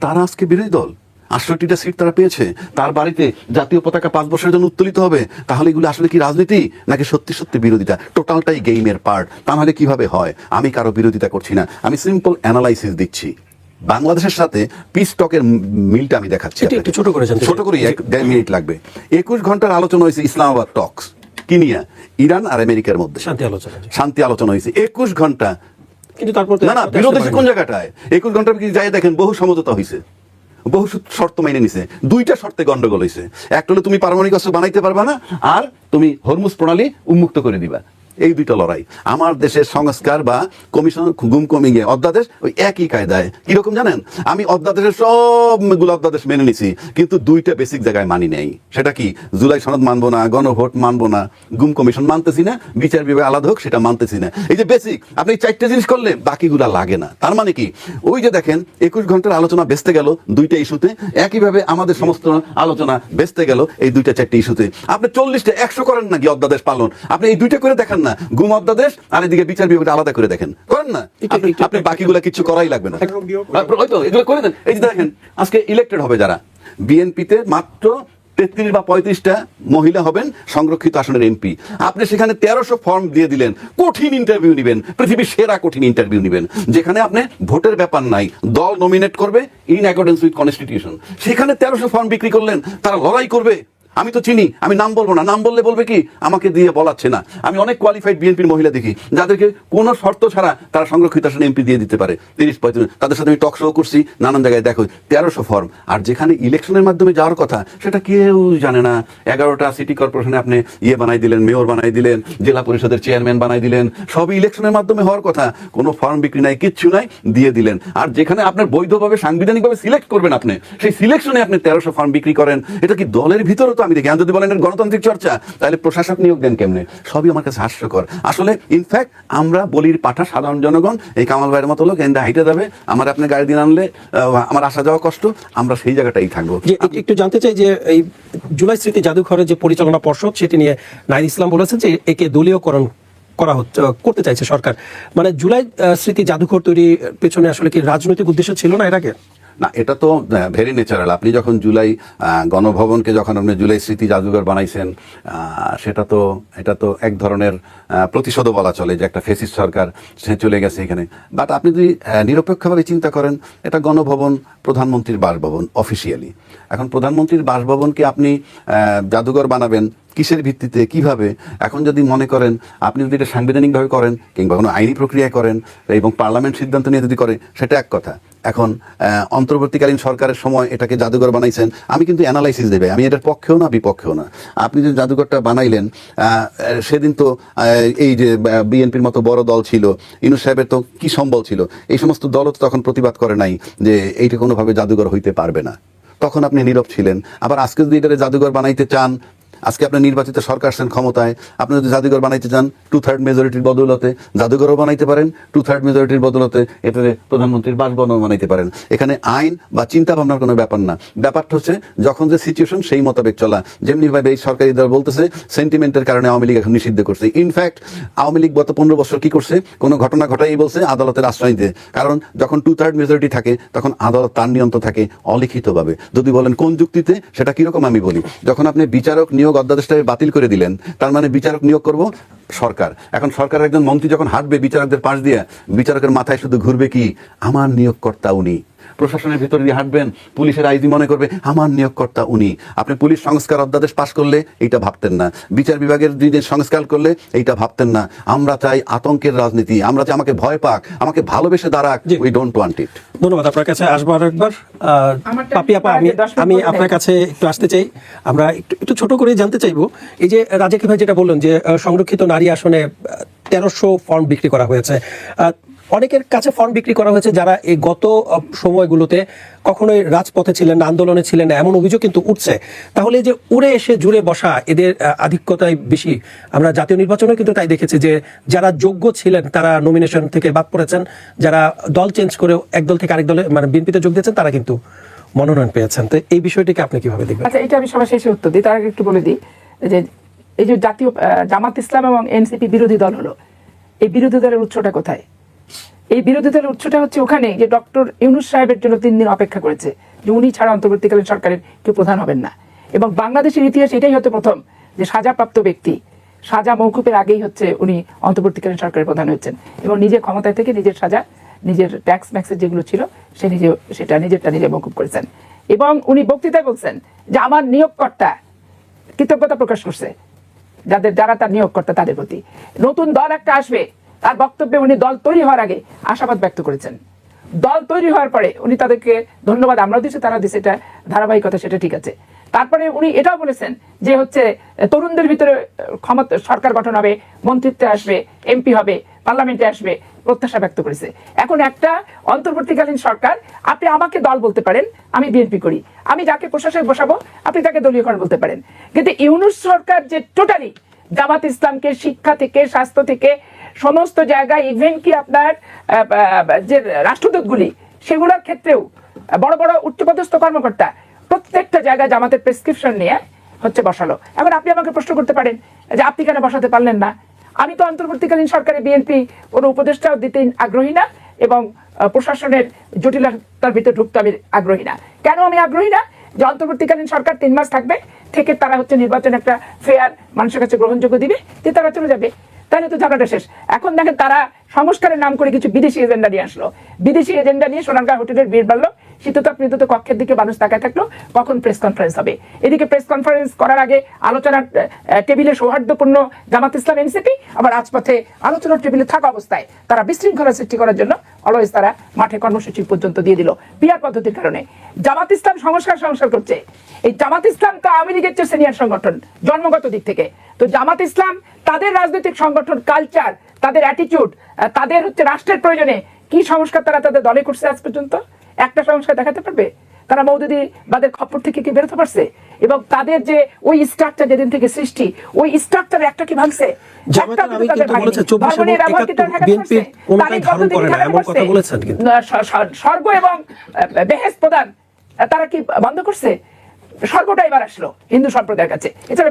তারা আজকে বিরোধী দল। 68টা সিট তারা পেয়েছে, তার বাড়িতে জাতীয় পতাকা 5 বছরের জন্য উত্তোলিত হবে। তাহলে এগুলো আসলে কি রাজনীতি নাকি সত্যি সত্যি বিরোধিতা? টোটালটাই গেমের পার্ট। তাহলে কিভাবে হয়? আমি কারো বিরোধিতা করছি না, আমি সিম্পল অ্যানালাইসিস দিচ্ছি। বাংলাদেশের সাথে পিস টকের মিলটা আমি দেখাচ্ছি। একটু ছোট করে 1.5 মিনিট লাগবে। 21 ঘন্টার আলোচনা হয়েছে ইসলামাবাদ টক্স কি নিয়ে, ইরান আর আমেরিকার মধ্যে শান্তি আলোচনা হয়েছে 21 ঘন্টা। কিন্তু তারপর না, বিরোধী কোন জায়গাটায়? 21 ঘন্টার কি যাই দেখেন, বহু সমঝোতা হয়েছে। বহু শর্ত মেনে নিছে, দুইটা শর্তে গন্ডগোল হয়েছে। একটা হলো তুমি পারমাণবিক অস্ত্র বানাইতে পারবা না, আর তুমি হরমুজ প্রণালী উন্মুক্ত করে দিবা। এই দুইটা লড়াই। আমার দেশের সংস্কার বা কমিশন গুম কমিয়ে অধ্যাদেশ ওই একই কায়দায়। কিরকম জানেন, আমি অধ্যাদেশের সবগুলো অধ্যাদেশ মেনে নিছি, কিন্তু দুইটা বেসিক জায়গায় মানি নেই। সেটা কি, জুলাই সনদ মানবো না, গণভোট মানবো না, গুম কমিশন মানতেছি না, বিচার বিভাগ আলাদা হোক সেটা মানতেছি না। এই যে বেসিক, আপনি এই চারটে জিনিস করলে বাকিগুলা লাগে না। তার মানে কি, ওই যে দেখেন 21 ঘন্টার আলোচনা বেসতে গেল দুইটা ইস্যুতে, একইভাবে আমাদের সমস্ত আলোচনা বেসতে গেল এই দুইটা চারটে ইস্যুতে। আপনি 40টা 100 করেন নাকি অধ্যাদেশ পালন? আপনি এই দুইটা করে দেখেন না, গুম অধ্যাদেশ আর এদিকে বিচার বিভাগটা আলাদা করে দেখেন, করেন না? আপনি বাকিগুলা কিছু করাই লাগবে না। ওই তো এগুলো করে দেন। এই যে দেখেন আজকে ইলেক্টেড হবে যারা, বিএনপিতে মাত্র 33 বা 35টা মহিলা হবেন সংরক্ষিত আসনের এমপি। আপনি সেখানে 1300 ফর্ম দিয়ে দিলেন, কঠিন ইন্টারভিউ নিবেন, পৃথিবীর সেরা কঠিন ইন্টারভিউ নিবেন, যেখানে আপনি ভোটের ব্যাপার নাই, দল নমিনেট করবে ইন অ্যাকর্ডেন্স উইথ কনস্টিটিউশন। সেখানে 1300 ফর্ম বিক্রি করলেন, তারা লড়াই করবে। আমি তো চিনি, আমি নাম বলবো না, নাম বললে বলবে কি আমাকে দিয়ে বলাচ্ছে না। আমি অনেক কোয়ালিফাইড বিএনপির মহিলা দেখি যাদেরকে কোনো শর্ত ছাড়া তারা সংরক্ষিত আসনে এমপি দিয়ে দিতে পারে 30-35। তাদের সাথে আমি টক শো করছি, নানান জায়গায় দেখো 1300 ফর্ম। আর যেখানে ইলেকশনের মাধ্যমে যাওয়ার কথা সেটা কেউ জানে না। 11টা সিটি কর্পোরেশনে আপনি বানাই দিলেন, মেয়র বানাই দিলেন, জেলা পরিষদের চেয়ারম্যান বানাই দিলেন, সবই ইলেকশনের মাধ্যমে হওয়ার কথা। কোনো ফর্ম বিক্রি নাই, কিচ্ছু নাই, দিয়ে দিলেন। আর যেখানে আপনার বৈধভাবে সাংবিধানিকভাবে সিলেক্ট করবেন, আপনি সেই সিলেকশনে আপনি 1300 ফর্ম বিক্রি করেন। এটা কি দলের ভিতরে? তো আমি দেখি, যদি বলেন গণতান্ত্রিক চর্চা, তাহলে প্রশাসক নিয়োগ দেন কেমনে? সবই আমার কাছে হাস্যকর। আসলে ইনফ্যাক্ট আমরা বলির পাঠা সাধারণ জনগণ, এই কামাল ভাইয়ের মতো লোক এন্ডা হাইটে যাবে, আমার আপনি গাড়ি দিন আনলে আমার আসা যাওয়া কষ্ট, আমরা সেই জায়গাটাই থাকবো। একটু জানতে চাই যে এই জুলাই স্মৃতি জাদুঘরের যে পরিচালনা পর্ষদ, সেটি নিয়ে নাহিদ ইসলাম বলেছেন যে একে দলীয়করণ করতে চাইছে সরকার। মানে জুলাই স্মৃতি জাদুঘর তৈরির পেছনে আসলে কি রাজনৈতিক উদ্দেশ্য ছিল না এর আগে? না, এটা তো ভেরি ন্যাচারাল। আপনি যখন জুলাই গণভবনকে যখন আপনি জুলাই স্মৃতি জাদুঘর বানাইছেন, এটা তো এক ধরনের প্রতিশোধও বলা চলে, যে একটা ফেসিস্ট সরকার সে চলে গেছে এখানে। বাট আপনি যদি নিরপেক্ষভাবে চিন্তা করেন, এটা গণভবন প্রধানমন্ত্রীর বাসভবন অফিসিয়ালি। এখন প্রধানমন্ত্রীর বাসভবনকে আপনি জাদুঘর বানাবেন কিসের ভিত্তিতে, কিভাবে? এখন যদি মনে করেন আপনি যদি এটা সাংবিধানিকভাবে করেন কিংবা কোনো আইনি প্রক্রিয়ায় করেন এবং পার্লামেন্ট সিদ্ধান্ত নিয়ে যদি করে, সেটা এক কথা। এখন অন্তর্বর্তীকালীন সরকারের সময় এটাকে জাদুঘর বানাইছেন, আমি কিন্তু অ্যানালাইসিস দেবে, আমি এটার পক্ষেও না বিপক্ষেও না। আপনি যে জাদুঘরটা বানাইলেন, সেদিন তো এই যে বিএনপির মতো বড় দল ছিল, ইউনূস সাহেবের তো কি সম্বল ছিল, এই সমস্ত দলও তো তখন প্রতিবাদ করে নাই যে এইটা কোনোভাবে জাদুঘর হইতে পারবে না। তখন আপনি নীরব ছিলেন। আবার আজকে যদি এটাকে জাদুঘর বানাইতে চান, আজকে আপনার নির্বাচিত সরকার আসছেন ক্ষমতায়, আপনি যদি জাদুঘর বানাইতে চান 2/3 মেজরিটির বদৌলতে জাদুঘরও বানাইতে পারেন, 2/3 মেজরিটির বদৌলতে এটাতে প্রধানমন্ত্রীর বাসভবনও বানাইতে পারেন। এখানে আইন বা চিন্তা ভাবনার কোনো ব্যাপার না। ব্যাপারটা হচ্ছে যখন যে সিচুয়েশন সেই মোতাবেক চলা। যেমনিভাবে এই সরকারি দল বলতেছে সেন্টিমেন্টের কারণে আওয়ামী লীগ এখন নিষিদ্ধ করছে। ইনফ্যাক্ট আওয়ামী লীগ গত 15 বছর কি করছে, কোনো ঘটনা ঘটাই বলছে আদালতের আশ্রয় দিয়ে। কারণ যখন 2/3 মেজরিটি থাকে তখন আদালত তার নিয়ন্ত্রণ থাকে অলিখিতভাবে। যদি বলেন কোন যুক্তিতে, সেটা কিরকম আমি বলি, যখন আপনি বিচারক নিয়োগ অধ্যাদেশটা বাতিল করে দিলেন, তার মানে বিচারক নিয়োগ করব সরকার। এখন সরকারের একজন মন্ত্রী যখন হাঁটবে বিচারকদের পাশ দিয়ে, বিচারকের মাথায় শুধু ঘুরবে কি, আমার নিয়োগকর্তা উনি। প্রশাসনের ভিতরে দিয়ে হাঁটবেন, পুলিশের আইজি মনে করবে আমার নিয়োগকর্তা উনি। আপনি পুলিশ সংস্কার অধ্যাদেশ পাশ করলে এইটা ভাবতেন না, বিচার বিভাগের সংস্কার করলে এইটা ভাবতেন না। আমরা চাই আতঙ্কের রাজনীতি, আমরা চাই আমাকে ভয় পাক, আমাকে ভালোবেসে দাঁড়াক, উই ডোন্ট ওয়ান্ট ইট। ধন্যবাদ। আপনার কাছে আসবো আরেকবার। পাপি আপা, আমি আপনার কাছে একটু আসতে চাই। আমরা একটু ছোট করে জানতে চাইবো, এই যে রাজাকি ভাই যেটা বললেন যে সংরক্ষিত নারী আসনে 1300 ফর্ম বিক্রি করা হয়েছে, অনেকের কাছে ফর্ম বিক্রি করা হয়েছে যারা এই গত সময়গুলোতে কখনোই রাজপথে ছিলেন না, আন্দোলনে ছিলেন না, এমন অভিযোগ কিন্তু উঠছে। তাহলে যে উড়ে এসে জুড়ে বসা, এদের আধিক্যতাই বেশি। আমরা জাতীয় নির্বাচনে কিন্তু তাই দেখেছি যে যারা যোগ্য ছিলেন তারা নমিনেশন থেকে বাদ পড়েছেন, যারা দল চেঞ্জ করে এক দল থেকে আরেক দলে মানে বিএনপিতে যোগ দিয়েছেন তারা কিন্তু মনোনয়ন পেয়েছেন। তো এই বিষয়টিকে আপনি কিভাবে দেখবেন? আচ্ছা, এটা আমি সবার শেষে উত্তর দিই, তার আগে একটু বলে দিই যে এই যে জাতীয় জামাত ইসলাম এবং এনসিপি বিরোধী দল হলো, এই বিরোধী দলের উৎসটা কোথায়? এই বিরোধী দলের উৎসটা হচ্ছে ওখানে যে ডক্টর ইউনূস সাহেবের জন্য 3 দিন অপেক্ষা করেছে যে উনি ছাড়া অন্তর্বর্তীকালীন সরকারের কেউ প্রধান হবেন না। এবং বাংলাদেশের ইতিহাস এটাই হচ্ছে প্রথম যে সাজাপ্রাপ্ত ব্যক্তি সাজা মওকুফের আগেই হচ্ছে উনি অন্তর্বর্তীকালীন সরকারের প্রধান হয়েছেন এবং নিজের ক্ষমতায় থেকে নিজের সাজা, নিজের ট্যাক্স ম্যাক্সের যেগুলো ছিল সে নিজেরটা নিজে মওকুফ করেছেন। এবং উনি বক্তৃতায় বলছেন যে আমার নিয়োগকর্তা কৃতজ্ঞতা প্রকাশ করছে যারা তার নিয়োগকর্তা তাদের প্রতি। নতুন দল একটা আসবে, তার বক্তব্যে উনি দল তৈরি হওয়ার আগে আশাবাদ ব্যক্ত করেছেন। দল তৈরি হওয়ার পরে উনি তাদেরকে ধন্যবাদ আমরাও দিচ্ছি, তারা দিচ্ছে, এটা ধারাবাহিকতা, সেটা ঠিক আছে। তারপরে উনি এটাও বলেছেন যে হচ্ছে তরুণদের ভিতরে ক্ষমতা, সরকার গঠন হবে, মন্ত্রিত্বে আসবে, এমপি হবে, পার্লামেন্টে আসবে, প্রত্যাশা ব্যক্ত করেছে। এখন একটা অন্তর্বর্তীকালীন সরকার, আপনি আমাকে দল বলতে পারেন, আমি বিএনপি করি, আমি যাকে প্রশাসক বসাবো আপনি তাকে দলীয়করণ বলতে পারেন, কিন্তু ইউনূস সরকার যে টোটালি জামাত ইসলামকে শিক্ষা থেকে, স্বাস্থ্য থেকে, সমস্ত জায়গায়, ইভেন কি আপনার যে রাষ্ট্রদূতগুলি সেগুলোর ক্ষেত্রেও বড় বড় উচ্চপদস্থ কর্মকর্তা প্রত্যেকটা জায়গায় জামাতের প্রেসক্রিপশন নিয়ে হচ্ছে বসালো। এবার আপনি আমাকে প্রশ্ন করতে পারেন যে আপনি কেন বসাতে পারলেন না? আমি তো অন্তর্বর্তীকালীন সরকারে বিএনপি কোনো উপদেষ্টাও দিতে আগ্রহী না এবং প্রশাসনের জটিলতার ভিতরে ঢুকতে আমি আগ্রহী না। কেন আমি আগ্রহী না? যে অন্তর্বর্তীকালীন সরকার 3 মাস থাকবে, থেকে তারা হচ্ছে নির্বাচন একটা ফেয়ার, মানুষের কাছে গ্রহণযোগ্য দিবে, দিয়ে তারা চলে যাবে, তাহলে তো ঝামেলাটা শেষ। এখন দেখেন তারা সংস্কারের নাম করে কিছু বিদেশি এজেন্ডা নিয়ে আসলো, বিদেশি এজেন্ডা নিয়ে সোনারগাঁ হোটেলের ভিড় বাড়লো, শীততাপ নির্গত কক্ষের দিকে মানুষ তাকায় থাকলো কখন প্রেস কনফারেন্স হবে। এদিকে প্রেস কনফারেন্স করার আগে আলোচনার টেবিলে সৌহার্দ্যপূর্ণ জামাত ইসলাম এনসিপি, আবার রাজপথে আলোচনার টেবিলে থাকা অবস্থায় তারা বিশৃঙ্খলা সৃষ্টি করার জন্য অলওয়েজ তারা মাঠে কর্মসূচি পর্যন্ত দিয়ে দিল পিআর পদ্ধতির কারণে। জামাত ইসলাম সংস্কার করছে। এই জামাত ইসলাম তো আওয়ামী লীগের চেয়ে সিনিয়র সংগঠন জন্মগত দিক থেকে। তো জামাত ইসলাম তাদের রাজনৈতিক সংগঠন, কালচার, তাদের অ্যাটিটিউড, তাদের হচ্ছে রাষ্ট্রের প্রয়োজনে কি সংস্কার তারা তাদের দলে করছে আজ পর্যন্ত একটা সংস্কার দেখাতে পারবে? তারা মৌদুদিবাদের খপ্পর থেকে কি বেরোতে পারছে? এবং তাদের যে ওই স্ট্রাকচার যেদিন থেকে সৃষ্টি, ওই স্ট্রাকচার একটা কি ভাঙছে? স্বর্গ এবং বেহেশত প্রদান তারা কি বন্ধ করছে? স্বর্গটা এবার আসলো হিন্দু সম্প্রদায়ের কাছে। এছাড়া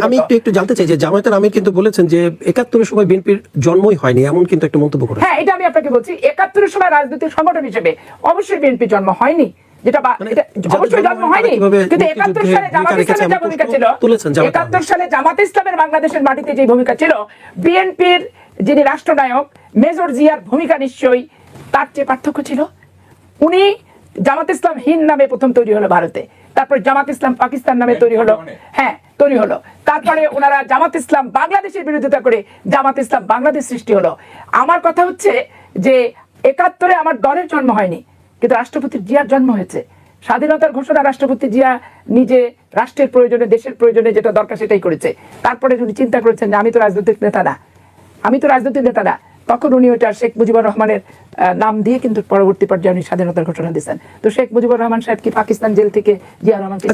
আমি একটু জানতে চাই যে জামায়াতের আমির কিন্তু বলেছেন যে ৭১-এর সময় বিএনপির জন্মই হয়নি, এমন কিন্তু একটা মন্তব্য করেছেন। হ্যাঁ, এটা আমি আপনাকে বলছি, ৭১-এর সময় রাজনৈতিক সংগঠন হিসেবে অবশ্যই বিএনপি জন্ম হয়নি, যেটা অবশ্যই জন্ম হয়নি, কিন্তু ৭১ সালে জামাত ইসলামের যে ভূমিকা ছিল, ৭১ সালে জামাত ইসলামের বাংলাদেশের মাটিতে যে ভূমিকা ছিল, বিএনপির যিনি রাষ্ট্রনায়ক মেজর জিয়ার ভূমিকা নিশ্চয়ই তার যে পার্থক্য ছিল। উনি জামাত ইসলাম হিন্দ নামে প্রথম তৈরি হলো ভারতে, তারপর জামাত ইসলাম পাকিস্তান নামে তৈরি হলো, হ্যাঁ তৈরি হলো, তারপরে ওনারা জামাত ইসলাম বাংলাদেশের বিরোধিতা করে জামাত ইসলাম বাংলাদেশ সৃষ্টি হলো। আমার কথা হচ্ছে যে ৭১-এ আমার দলের জন্ম হয়নি, কিন্তু রাষ্ট্রপতি জিয়ার জন্ম হয়েছে। স্বাধীনতার ঘোষণা রাষ্ট্রপতি জিয়া নিজে রাষ্ট্রের প্রয়োজনে, দেশের প্রয়োজনে যেটা দরকার সেটাই করেছে। তারপরে উনি চিন্তা করেছেন যে আমি তো রাজনৈতিক নেতা না, তখন উনি ওটা শেখ মুজিবুর রহমানের নাম দিয়ে কিন্তু পরবর্তী পর্যায়ে উনি স্বাধীনতার ঘোষণা দিয়েছেন। তো শেখ মুজিবুর রহমান সাহেব কি পাকিস্তান জেল থেকে জিয়া রহমানকে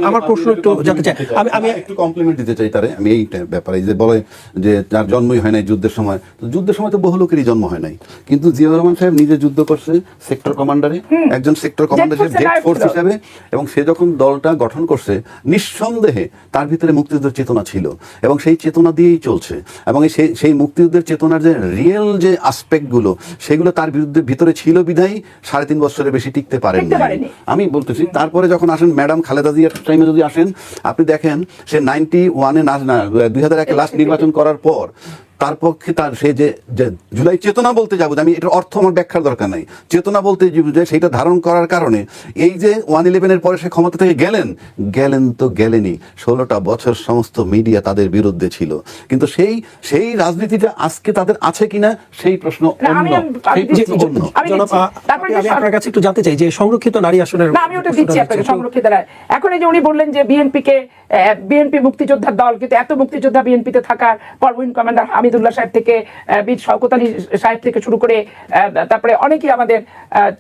আমার প্রশ্ন একটু জানতে চাই, আমি একটু কমপ্লিমেন্ট দিতে চাই তারে। আমি এই ব্যাপারে যে বলে যে তার জন্মই হয় নাই যুদ্ধের সময়, যুদ্ধের সময় তো বহু লোকেরই জন্ম হয় নাই, কিন্তু জিয়া রহমান সাহেব নিজে যুদ্ধ করছে সেক্টর কমান্ডারে, একজন সেক্টর কমান্ডার জেড ফোর্স হিসাবে, এবং সে যখন দলটা গঠন করছে নিঃসন্দেহে তার ভিতরে মুক্তিযুদ্ধের চেতনা ছিল এবং সেই চেতনা দিয়েই চলছে, এবং সেই মুক্তিযুদ্ধের চেতনার যে রিয়েল যে আসপেক্ট গুলো সেগুলো তার ভিতরে ছিল বিধায় 3.5 বছরের বেশি টিকতে পারেন। আমি বলতেছি তারপরে যখন আসেন ম্যাডাম খালেদা জিয়ার টাইমে যদি আসেন, আপনি দেখেন সে 91-এ 2001-এ লাস্ট নির্বাচন করার পর তার পক্ষে তার সে যে জুলাই চেতনা বলতে যাবো, আমি এটার অর্থ আমার ব্যাখ্যার দরকার নাই, চেতনা বলতে যে সেইটা ধারণ করার কারণে এই যে 111-এর পরে সে ক্ষমতা থেকে গেলেন তো গেলেনই, 16টা বছর সমস্ত মিডিয়া তাদের বিরুদ্ধে ছিল, কিন্তু সেই রাজনীতিটা আজকে তাদের আছে কিনা সেই প্রশ্ন অন্য। আমি আপনার কাছে একটু জানতে চাই যে সংরক্ষিত নারী আসনের, আমি ওটা দিচ্ছি আপনাকে সংরক্ষিত। এখন এই যে উনি বললেন যে বিএনপি মুক্তিযোদ্ধার দল, কিন্তু এত মুক্তিযোদ্ধা বিএনপিতে থাকার পর উইং কমান্ডার হামিদুল্লাহ সাহেব থেকে বীর শওকত আলী সাহেব থেকে শুরু করে তারপরে অনেকেই আমাদের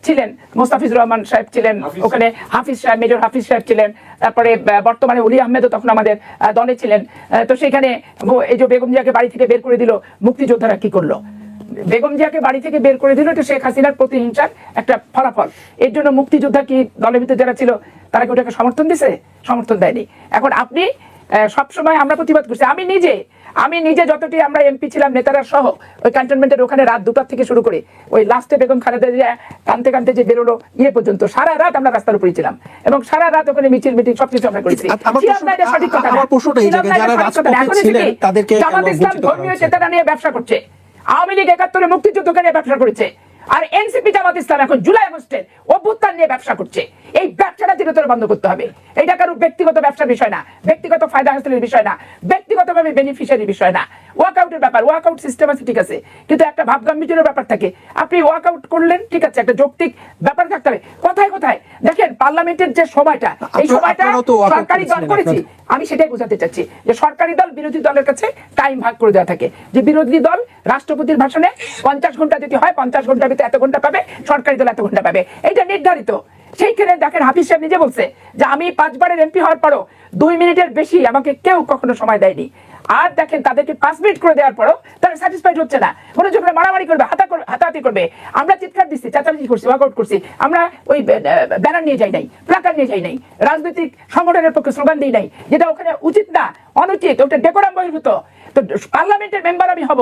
ছিলেন, মোস্তাফিজুর রহমান সাহেব ছিলেন ওখানে, হাফিজ সাহেব, মেজর হাফিজ সাহেব ছিলেন, তারপরে বর্তমানে অলি আহমেদও তখন আমাদের দলে ছিলেন। তো সেখানে এই যে বেগম জিয়াকে বাড়ি থেকে বের করে দিল, মুক্তিযোদ্ধারা কি করলো? বেগম জিয়াকে বাড়ি থেকে বের করে দিল, এটা শেখ হাসিনার প্রতিহিংসার একটা ফলাফল। এর জন্য মুক্তিযোদ্ধা কি দলের ভিতরে যারা ছিল তারা কি ওটাকে সমর্থন দিছে? সমর্থন দেয়নি। এখন আপনি সবসময় আমরা প্রতিবাদ করছি, আমি নিজে যতটি আমরা এমপি ছিলাম নেতারা সহ ওই ক্যান্টনমেন্টের ওখানে রাত 2টা থেকে শুরু করে ওই লাস্টে বেগম খালেদা জিয়া কানতে যে বেরোলো পর্যন্ত সারা রাত আমরা রাস্তার উপরে ছিলাম এবং সারা রাত ওখানে মিছিল মিটিং সবকিছু আমরা করেছি। জামাত ইসলাম ধর্মীয় চেতনা নিয়ে ব্যবসা করছে, আওয়ামী লীগ ৭১-এ মুক্তিযুদ্ধকে নিয়ে ব্যবসা করেছে, আর এনসিপি জামাত ইসলাম এখন জুলাই আগস্টের অভ্যুত্থান নিয়ে ব্যবসা করছে। এই ব্যবসাটা চিরতরে বন্ধ করতে হবে। এটা কারো ব্যক্তিগত ব্যবসার বিষয় না, ব্যক্তিগত ফায়দা হাসিলের বিষয় না, ব্যক্তিগতভাবে বেনিফিশিয়ারির বিষয় না। ওয়ার্কআউটের ব্যাপার, ওয়ার্কআউট সিস্টেম আছে ঠিক আছে, কিন্তু একটা ভাব গাম্ভীর্যের ব্যাপার থাকে। আপনি ওয়ার্কআউট করলেন ঠিক আছে, একটা যৌক্তিক ব্যাপার থাকতে হবে। কোথায় কোথায় দেখেন পার্লামেন্টের যে সময়টা, এই সময়টা আপনারাও তো walkout সরকারি দল করেছিলেন, করেছি, আমি সেটাই বোঝাতে চাচ্ছি যে সরকারি দল বিরোধী দলের কাছে টাইম ভাগ করে দেওয়া থাকে, যে বিরোধী দল রাষ্ট্রপতির ভাষণে 50 ঘন্টা যদি হয় 50 ঘন্টার ভিতরে এত ঘন্টা পাবে, সরকারি দল এত ঘন্টা পাবে, এইটা নির্ধারিত। সেইখানে দেখেন হাফিজ সাহেব নিজে বলছে যে আমি 5 বারের এমপি হওয়ার পরও 2 মিনিটের বেশি আমাকে কেউ কখনো সময় দেয়নি। আর দেখেন তাদেরকে 5 মিনিট করে দেওয়ার পরও তারা স্যাটিসফাইড হচ্ছে না, মনে হচ্ছে মারামারি করবে, হাতাহাতি করবে। আমরা চিৎকার দিচ্ছি, চেঁচামেচি করছি, ওয়ার্কআউট করছি, আমরা ওই ব্যানার নিয়ে যাই নাই, প্ল্যাকার্ড নিয়ে যাই নাই, রাজনৈতিক সংগঠনের পক্ষে স্লোগান দিই নাই, যেটা ওখানে উচিত না, অনুচিত, ওটা ডেকোরাম বহির্ভূত। তো পার্লামেন্টের মেম্বার আমি হব,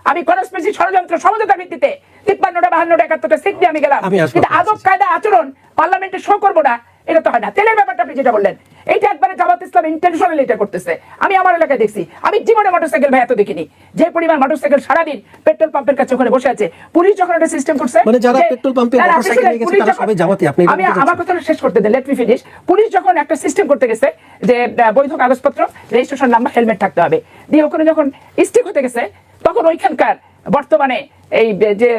আমি কনস্পিরেসি ষড়যন্ত্র সমঝোতার ভিত্তিতে 53টা 52টা 71টা সিট দিয়ে আমি গেলাম, কিন্তু আদব কায়দা আচরণ পার্লামেন্টে শো করবো না, এটা তো হয় না। তেলের ব্যাপারটা আপনি যেটা বললেন, এইটা একবারে জামাত ইসলাম ইন্টেনশনালি এটা করতেছে। আমি আমার এলাকায় দেখছি, আমি জীবনে মোটরসাইকেল ভাই এত দেখিনি, যে পরিমাণ মোটরসাইকেল সারাদিন পেট্রোল পাম্পের কাছে ওখানে বসে আছে। পুলিশ যখন একটা সিস্টেম করছে, মানে যারা পেট্রোল পাম্পে মোটরসাইকেল নিয়ে গেছে তারা সবাই জামাতি। আপনি আমার কথাটা শেষ করতে দেন, লেট মি ফিনিশ। পুলিশ যখন একটা সিস্টেম করতে গেছে যে বৈধ কাগজপত্র, রেজিস্ট্রেশন নাম্বার, হেলমেট থাকতে হবে, দিয়ে ওখানে যখন স্টিক হতে গেছে, তখন ওইখানকার বর্তমানে এই যে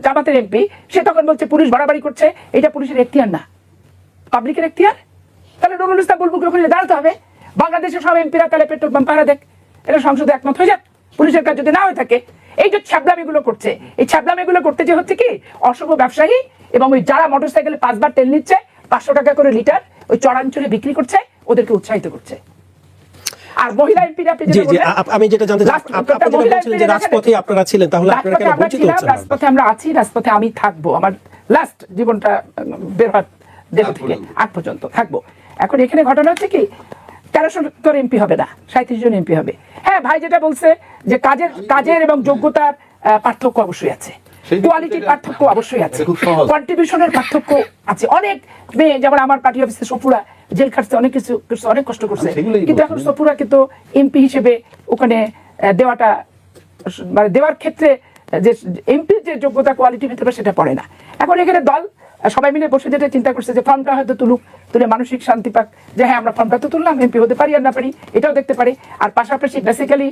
জামাতের এমপি সে তখন বলছে পুলিশ বাড়াবাড়ি করছে, এটা পুলিশের এখতিয়ার না, পাবলিকের এখতিয়ার। তাহলে নুরুল ইসলাম বুলবুলকে ওখানে দাঁড়াতে হবে। বাংলাদেশের সব এমপিরা তাহলে পেট্রোল পাম্প পাহারা দেখ, এটা সংসদে একমত হয়ে যাক, পুলিশের কাজ যদি না হয়ে থাকে। এই যে ছ্যাবলামিগুলো করছে, এই ছ্যাবলামিগুলো করতে যে হচ্ছে কি অশুভ ব্যবসায়ী এবং ওই যারা মোটরসাইকেলে 5 বার তেল নিচ্ছে 500 টাকা করে লিটার ওই চড়াঞ্চলে বিক্রি করছে, ওদেরকে উৎসাহিত করছে। আর মহিলা এমপিরা আমি যেটা জানতে চাই, আপনি যেটা বলছিলেন যে রাজপথে আপনারা ছিলেন, তাহলে আপনারা কেন বঞ্চিত হচ্ছেন? রাজপথে আমরা আছি, রাজপথে আমি থাকবো, আমার লাস্ট জীবনটা বের হওয়ার দেহ থেকে আগ পর্যন্ত থাকবো। এখন এখানে ঘটনা হচ্ছে কি 1370 এমপি হবে না, 37 জন এমপি হবে। হ্যাঁ ভাই যেটা বলছে যে কাজের এবং যোগ্যতার পার্থক্য অবশ্যই আছে, কোয়ালিটির পার্থক্য অবশ্যই আছে, কন্ট্রিবিউশনের পার্থক্য আছে। অনেক মেয়ে যেমন আমার পার্টি অফিসে সফুরা জেল খাটছে, অনেক কিছু অনেক কষ্ট করছে, কিন্তু এখন সফুরা কিন্তু এমপি হিসেবে ওখানে দেওয়াটা মানে দেওয়ার ক্ষেত্রে যে এমপির যে যোগ্যতা কোয়ালিটির ভিতরে সেটা পড়ে না। এখন এখানে দল সবাই মিলে বসে যেটা চিন্তা করছে যে ফর্মটা হয়তো তুলে মানসিক শান্তি পাক, যে হ্যাঁ আমরা ফর্মটা তো তুললাম, এমপি হতে পারি আর না পারি এটাও দেখতে পারি। আর পাশাপাশি বেসিক্যালি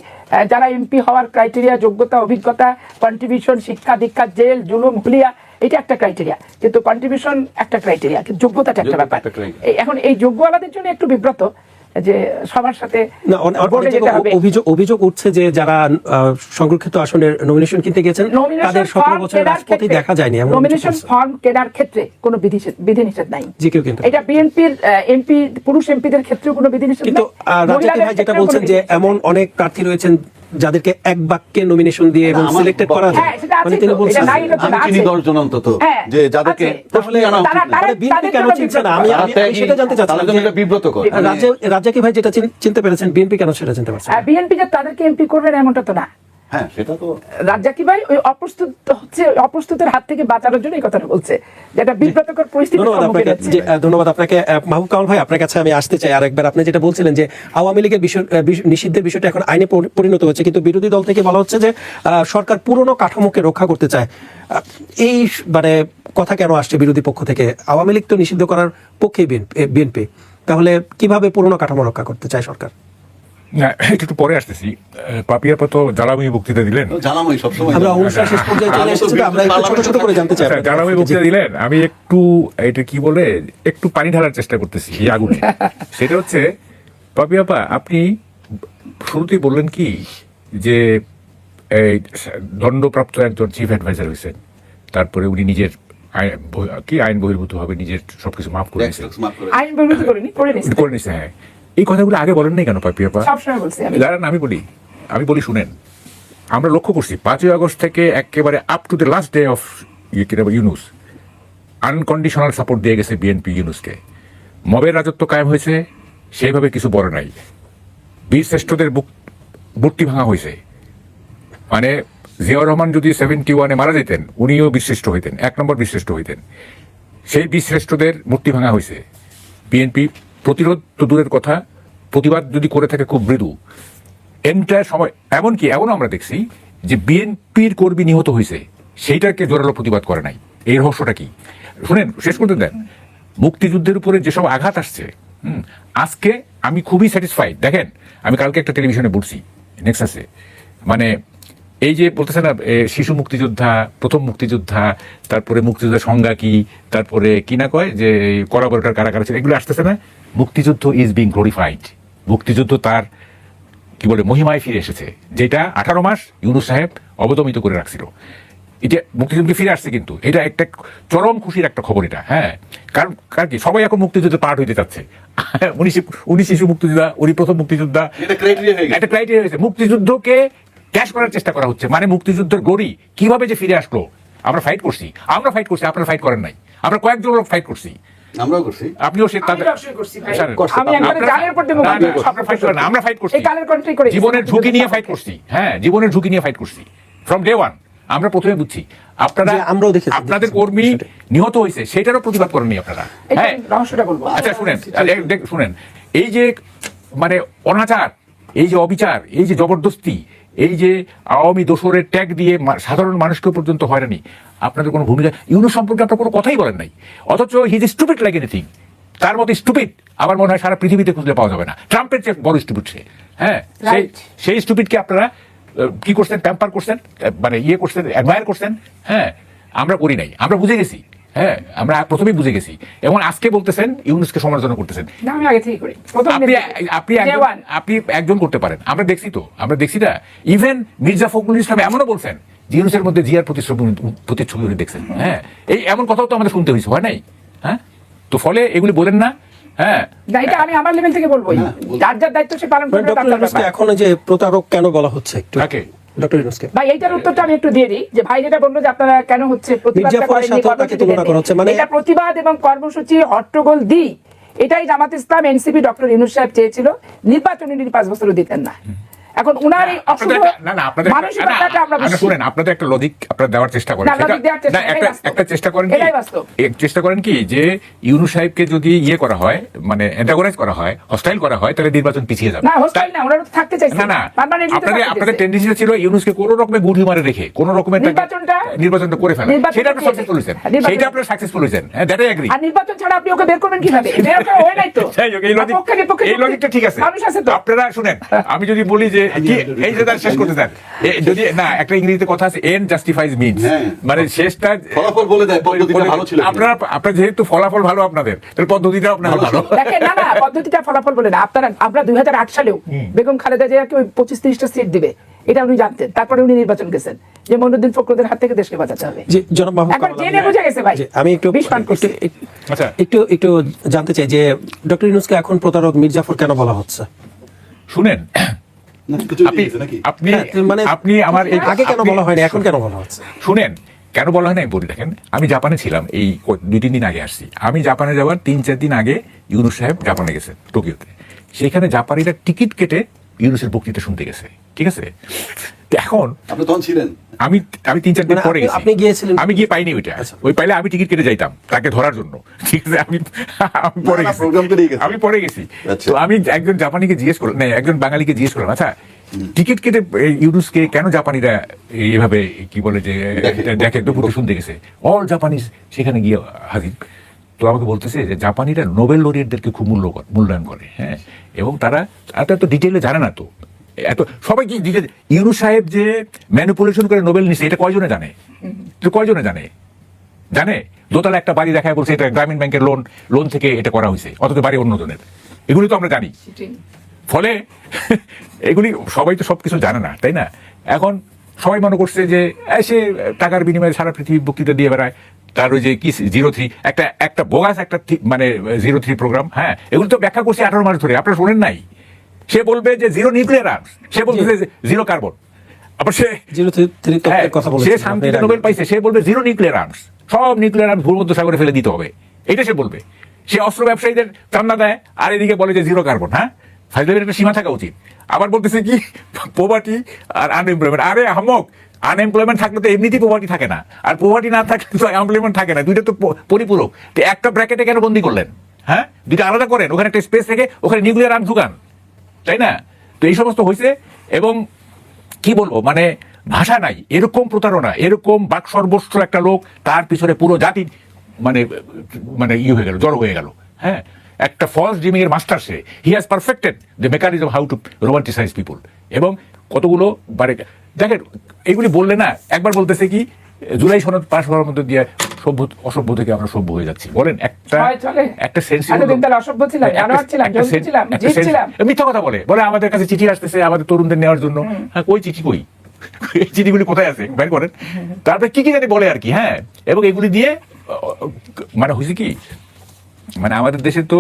যারা এমপি হওয়ার ক্রাইটেরিয়া, যোগ্যতা, অভিজ্ঞতা, কন্ট্রিবিউশন, শিক্ষা দীক্ষা, জেল জুলুম হুলিয়া, এটা একটা ক্রাইটেরিয়া, কিন্তু কন্ট্রিবিউশন একটা ক্রাইটেরিয়া, কিন্তু যোগ্যতাটা একটা ব্যাপার। এখন এই যোগ্যওয়ালাদের জন্য একটু বিব্রত যে সবার সাথে অভিযোগ উঠছে যে যারা সংরক্ষিত আসনের নমিনেশন কিনতে গেছেন তাদের 17 বছরের রাজপথে দেখা যায়নি। নমিনেশন ফর্ম কেনার ক্ষেত্রে কোনো বিধিনিষেধ নাই, এটা বিএনপির এমপি পুরুষ এমপিদের ক্ষেত্রে কোনো বিধিনিষেধ নাই। কিন্তু রাজ্জাকি ভাই যেটা বলছেন যে এমন অনেক প্রার্থী রয়েছেন যাদেরকে এক বাক্যে নমিনেশন দিয়ে এবং সিলেক্টেড করা যায়, মানে তিনি বলছেন আমি চিনি 10 জন অন্তত যে যাদেরকে তাহলে বিএনপি কেন চিনছে না? আমি সেটা জানতে চাচ্ছি। এটা বিব্রতকর। রাজ্জাকি ভাই যেটা চিনতে পেরেছেন, বিএনপি কেন সেটা চিনতে পারছে? বিএনপি যে তাদেরকে এমপি করবে না এমনটা তো না। হ্যাঁ সেটা তো রাজ্জাকি ভাই ওই অপ্রস্তুতের হাত থেকে বাঁচানোর জন্য এই কথাটা বলছে, যেটা বিব্রতকর পরিস্থিতি। ধন্যবাদ আপনাকে মাহবুব কামাল ভাই। আপনার কাছে আমি আসতে চাই আরেকবার। আপনি যেটা বলছিলেন যে আওয়ামী লীগের নিষিদ্ধের বিষয়টা এখন আইনে পরিণত হচ্ছে, কিন্তু বিরোধী দল থেকে বলা হচ্ছে যে সরকার পুরনো কাঠামোকে রক্ষা করতে চায়। এই মানে কথা কেন আসছে বিরোধী পক্ষ থেকে? আওয়ামী লীগ তো নিষিদ্ধ করার পক্ষে বিএনপি, তাহলে কিভাবে পুরনো কাঠামো রক্ষা করতে চায় সরকার? না, একটু পরে আসতেছি। পাপিয়াপা তো জ্বালাময়ী বক্তৃতা দিলেন, জ্বালাময়ী সবসময় আমরা অনুষ্ঠান শেষ পর্যায়ে চলে এসেছি, আমরা একটু ছোট করে জানতে চাই। জ্বালাময়ী বক্তৃতা দিলেন, আমি একটু এটা কি বলে একটু পানি ঢালার চেষ্টা করতেছি এই আগুনে। সেটা হচ্ছে পাপিয়াপা, আপনি শুরুতেই বললেন কি যে এই দণ্ডপ্রাপ্ত একজন চিফ অ্যাডভাইজার হয়েছেন, তারপরে উনি নিজের আইন বহির্ভূত ভাবে নিজের সবকিছু মাফ করে নিয়েছেন, করে নিয়েছেন। হ্যাঁ, এই কথাগুলো আগে বলেন নাই কেন পাপিয়াপা? জানেন আমি বলি শুনেন, আমরা লক্ষ্য করছি 5ই আগস্ট থেকে একেবারে up to the last day of Yunus unconditional support দিয়ে গেছে বিএনপি ইউনুসকে। মবের রাজত্ব কায়েম হয়েছে, সেইভাবে কিছু বলে নাই। বীর শ্রেষ্ঠদের মূর্তি ভাঙা হয়েছে, মানে জিয়াউর রহমান যদি 71-এ মারা যেতেন উনিও বীরশ্রেষ্ঠ হইতেন, 1 নম্বর বীরশ্রেষ্ঠ হইতেন। সেই বীরশ্রেষ্ঠদের মূর্তি ভাঙা হয়েছে। বিএনপি প্রতিরোধ তো দূরের কথা, প্রতিবাদ যদি করে থাকে খুব মৃদু। এন্টায়ার সময় এমনও আমরা দেখছি যে বিএনপির কর্মী নিহত হয়েছে, সেইটাকে জোরালো প্রতিবাদ করে নাই। এই রহস্যটা কি শুনেন, শেষ করতে দেন। মুক্তিযুদ্ধের উপরে যেসব আঘাত আসছে, আজকে আমি খুবই স্যাটিসফাইড। দেখেন, আমি কালকে একটা টেলিভিশনে বলছি নেক্সাসে, মানে এই যে বলতেছে না শিশু মুক্তিযোদ্ধা, প্রথম মুক্তিযোদ্ধা, তারপরে মুক্তিযোদ্ধা সংজ্ঞা কি, তারপরে কি না কয় যে কলাবরেটর কারা কারা ছিল, এগুলো আসতেছে না। মুক্তিযুদ্ধ ইজ বিং গ্লোরিফাইড। মুক্তিযুদ্ধ তার কি বলে মহিমায় ফিরে এসেছে, যেটা 18 মাস ইউনূস সাহেব অবদমিত করে রাখছিল। এটা মুক্তিযুদ্ধ ফিরে আসছে, কিন্তু এটা একটা চরম খুশির একটা খবর এটা। হ্যাঁ, কারণ কি সবাই এখন মুক্তিযুদ্ধে পার্ট হইতে চাচ্ছে। উনি শিশু মুক্তিযোদ্ধা, উনি প্রথম মুক্তিযোদ্ধা, একটা ক্রাইটেরিয়া হয়েছে। মুক্তিযুদ্ধকে ক্যাশ করার চেষ্টা করা হচ্ছে, মানে মুক্তিযুদ্ধের গড়ি কিভাবে যে ফিরে আসলো। আমরা ফাইট করছি, আপনারা ফাইট করেন নাই, আমরা কয়েকজন লোক ফাইট করছি, আমরাও করছি, আপনিও সে আমরা ফাইট করছি, জীবনের ঝুঁকি নিয়ে ফাইট করছি। হ্যাঁ, জীবনের ঝুঁকি নিয়ে ফাইট করছি ফ্রম ডে ওয়ান। আমরা প্রথমে বুঝছি আপনারা, আমরাও দেখেছি, আপনাদের কর্মী নিহত হয়েছে, সেটারও প্রতিবাদ করেননি আপনারা। হ্যাঁ, রহস্যটা বলবো। আচ্ছা শুনেন, এই যে মানে অনাচার, এই যে অবিচার, এই যে জবরদস্তি, এই যে আওয়ামী দোসরের ট্যাগ দিয়ে সাধারণ মানুষকে পর্যন্ত হয়রানি, আপনাদের কোনো ভূমিকা, ইউনূস সম্পর্কে আপনার কোনো কথাই বলেন নাই। অথচ he is stupid like anything. তার মতো স্টুপিড আমার মনে হয় সারা পৃথিবীতে খুঁজলে পাওয়া যাবে না। ট্রাম্পের চেয়ে বড় স্টুপিড সে। হ্যাঁ, সেই স্টুপিডকে আপনারা কি করছেন, প্যাম্পার করছেন, মানে ইয়ে করছেন, অ্যাডমায়ার করছেন। হ্যাঁ, আমরা করি নাই, আমরা বুঝে গেছি। হ্যাঁ, আমরা প্রথমেই বুঝে গেছি, এবং আজকে বলতেছেন ইউনূসকে সমালোচনা করতেছেন। আপনি একজন করতে পারেন, আমরা দেখছি না। ইভেন মির্জা ফখরুল ইসলাম এমনও বলছেন যে ইউনূসের মধ্যে জিয়ার প্রতিচ্ছবি দেখছেন। হ্যাঁ, এই এমন কথাও তো আমাদের শুনতে হয়েছে, হয় নাই? হ্যাঁ, তো ফলে এগুলি বলেন না। হ্যাঁ, আমি আমার লেভেল থেকে বলবো, যার যার দায়িত্ব সে পালন করবে। এখন যে প্রতারক কেন বলা হচ্ছে একটু ডক্টর ইউনূসকে ভাই, এইটার উত্তরটা আমি একটু দিয়ে দিই। যে ভাই যেটা বললো যে আপনারা কেন হচ্ছে এটা প্রতিবাদ এবং কর্মসূচি হট্টগোল দিই, এটাই জামাত ইসলাম, এনসিপি, ডক্টর ইউনূস সাহেব চেয়েছিল। নির্বাচনী 5 বছরও দিতেন না। এখন উনার এই মানসিকতাটা আমরা শুনেন, আপনাদের একটা লজিক আপনারা দেওয়ার চেষ্টা করেন, একটা চেষ্টা করেন কি যে ইউনূস সাহেবকে যদি ইয়ে করা হয়, মানে অ্যান্টাগোনাইজ করা হয়, হস্টাইল করা হয়, তাহলে নির্বাচন পিছিয়ে যাবে। না, হস্টাইল না, ওনারা থাকতে চাইছে না, আপনাদের টেন্ডেন্সি ছিল ইউনূসকে কোনো রকমের গুড হিউমারে রেখে কোনো রকমের নির্বাচনটা করে ফেলা। সেটা আপনারা সাকসেসফুল হয়েছেন, সেটা আপনারা সাকসেসফুল হয়েছেন। হ্যাঁ, দ্যাট আই এগ্রি। আর নির্বাচন ছাড়া আপনি ওকে বের করবেন কিভাবে? বের করা হয় নাই তো। এই লজিকটা ঠিক আছে। আপনারা শুনেন, আমি যদি বলি যে এই যে তার শেষ করতে চান, যদি না, একটা ইংরেজিতে কথা আছে, এন্ড জাস্টিফাইজ মিনস, মানে শেষটা ফলাফল বলে দেয় পদ্ধতিটা ভালো ছিল। আপনার যেহেতু ফলাফল ভালো আপনাদের, তাহলে পদ্ধতিটাও আপনার ভালো। দেখেন, না পদ্ধতিটা ফলাফল বলে না। আপনারা 2008 সালেও বেগম খালেদা জিয়াকে ওই 25-30টা সিট দিবে, এটা উনি জানতেন। তারপরে উনি নির্বাচন গেছেন যে মঈনুদ্দিন ফখরুদ্দিনের হাত থেকে দেশকে বাঁচাতে হবে। এখন জেনে বুঝে গেছে ভাই। আমি একটু জানতে চাই যে ডক্টর ইউনূসকে এখন প্রতারক মির্জাফর কেন বলা হচ্ছে? শুনেন, আপনি আমার আগে কেন বলা হয়নি, এখন কেন বলা হচ্ছে? শুনেন, কেন বলা হয় না বলি। দেখেন, আমি জাপানে ছিলাম, এই 2-3 দিন আগে আসছি। আমি জাপানে যাওয়ার 3-4 দিন আগে ইউনূস সাহেব জাপানে গেছেন, টোকিওতে। সেখানে জাপানিরা টিকিট কেটে ইউনূসের বক্তৃতা শুনতে গেছে, ঠিক আছে? এখন আপনি তখন ছিলেন, আমি 3-4 দিন পরে গেছি। আপনি গিয়েছিলেন? আমি গিয়ে পাইনি ওইটা। ওই পাইলে আমি টিকিট কেটে যাইতাম তাকে ধরার জন্য, ঠিক আছে? আমি পরে গেছি। তো আমি একজন জাপানিকে জিজ্ঞেস করলাম, একজন বাঙালিকে জিজ্ঞেস করলাম, আচ্ছা টিকিট কেটে ইউনূসকে কেন জাপানিরা এইভাবে কি বলে যে দেখে বক্তৃতা শুনতে গেছে? অল জাপানিজ সেখানে গিয়ে হাজির। তো আমাকে বলতেছে যে জাপানিরা নোবেল লরিয়েটদেরকে খুব মূল্যায়ন করে। হ্যাঁ, এবং তারা এত ডিটেইলে জানে না। তো এত সবাই কি ইউনূস সাহেব যে ম্যানিপুলেশন করে নোবেল নিচ্ছে, এটা কয়জনে জানে? জানে দোতলা একটা বাড়ি দেখায় বলছে এটা গ্রামীণ ব্যাংকের লোন থেকে এটা করা হয়েছে, অথচ বাড়ি অন্যজনের। এগুলি তো আমরা জানি। ফলে এগুলি সবাই তো সবকিছু জানে না, তাই না? এখন সবাই মনে করছে যে সে টাকার বিনিময়ে সারা পৃথিবী বক্তৃতা দিয়ে বেড়ায়। তার ওই যে কি 03 একটা বোগাস একটা মানে 03 প্রোগ্রাম। হ্যাঁ, এগুলো তো ব্যাখ্যা করছে 18 মাস ধরে, আপনারা শোনেন নাই? সে বলবে যে 0 নিউক্লিয়ার আর্মস, সে বলবে যে 0 কার্বন। আবার সে শান্তিতে নোবেল পাইছে, সে বলবে 0 নিউক্লিয়ার আর্মস, সব নিউক্লিয়ার আর্মস ভূমধ্য সাগরে ফেলে দিতে হবে, এটা সে বলবে। সে অস্ত্র ব্যবসায়ীদের চান্দা দেয়, আর এদিকে বলে যে 0 কার্বন। হ্যাঁ, ফাইজলামের একটা সীমা থাকা উচিত। আবার বলতেছে কি পোভার্টি আর আনএমপ্লয়মেন্ট। আরে আহমক, আনএমপ্লয়মেন্ট থাকলে তো এমনিতেই পোভার্টি থাকে না, আর পোভার্টি না থাকলে তো এমপ্লয়মেন্ট থাকে না। দুইটা তো পরিপূরক। তো একটা ব্র্যাকেটে কেন বন্দি করলেন? হ্যাঁ, দুইটা আলাদা করেন, ওখানে একটা স্পেস থেকে ওখানে নিউক্লিয়ার আর্ম ঢুকান, তাই না? তো এই সমস্ত হয়েছে। এবং কি বলবো, মানে ভাষা নাই। এরকম প্রতারণা, এরকম বাক সর্বস্ব একটা লোক, তার পিছনে পুরো জাতি মানে হয়ে গেল, জড়ো হয়ে গেল। হ্যাঁ, একটা ফলস ড্রিমিং এর master say. He has perfected the mechanism how to romanticise people. এবং কতগুলো বারে দেখেন এগুলি বললে না একবার বলতেছে কি জুলাই সনদ পাশ করার মধ্যে দিয়ে অসভ্য থেকে আমরা সভ্য হয়ে যাচ্ছি বলেন একটা হয় চলে। একটা সেন্সিবল এতদিন তাহলে অসভ্য ছিলাম, জানোয়ার ছিলাম, জন্তু ছিলাম, জীব ছিলাম। মিথ্যা কথা বলে আমাদের কাছে চিঠি আসতেছে আমাদের তরুণদের নেওয়ার জন্য। হ্যাঁ, কই চিঠি কই? এই চিঠিগুলি কোথায় আছে বের করেন। তারপরে কি জানি বলে আর কি। হ্যাঁ, এবং এগুলি দিয়ে মানে হয়েছে কি, মানে আমাদের দেশে তো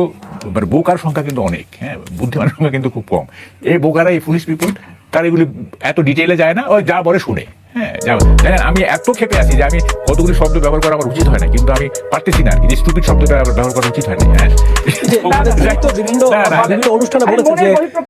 বোকার সংখ্যা কিন্তু অনেক, হ্যাঁ, বুদ্ধিমানের সংখ্যা কিন্তু খুব কম। এই বোকারা, এই ফুলিশ পিপল, তারা এগুলি এত ডিটেইলে যায় না, ওই যা বলে শুনে। হ্যাঁ, জানেন আমি এত ক্ষেপে আছি যে আমি কতগুলি শব্দ ব্যবহার করা আমার উচিত হয় না, কিন্তু আমি পারতেছি না আর কি, যে স্টুপিড শব্দটা ব্যবহার করা উচিত হয় না। হ্যাঁ, বিভিন্ন অনুষ্ঠানে বলেছে যে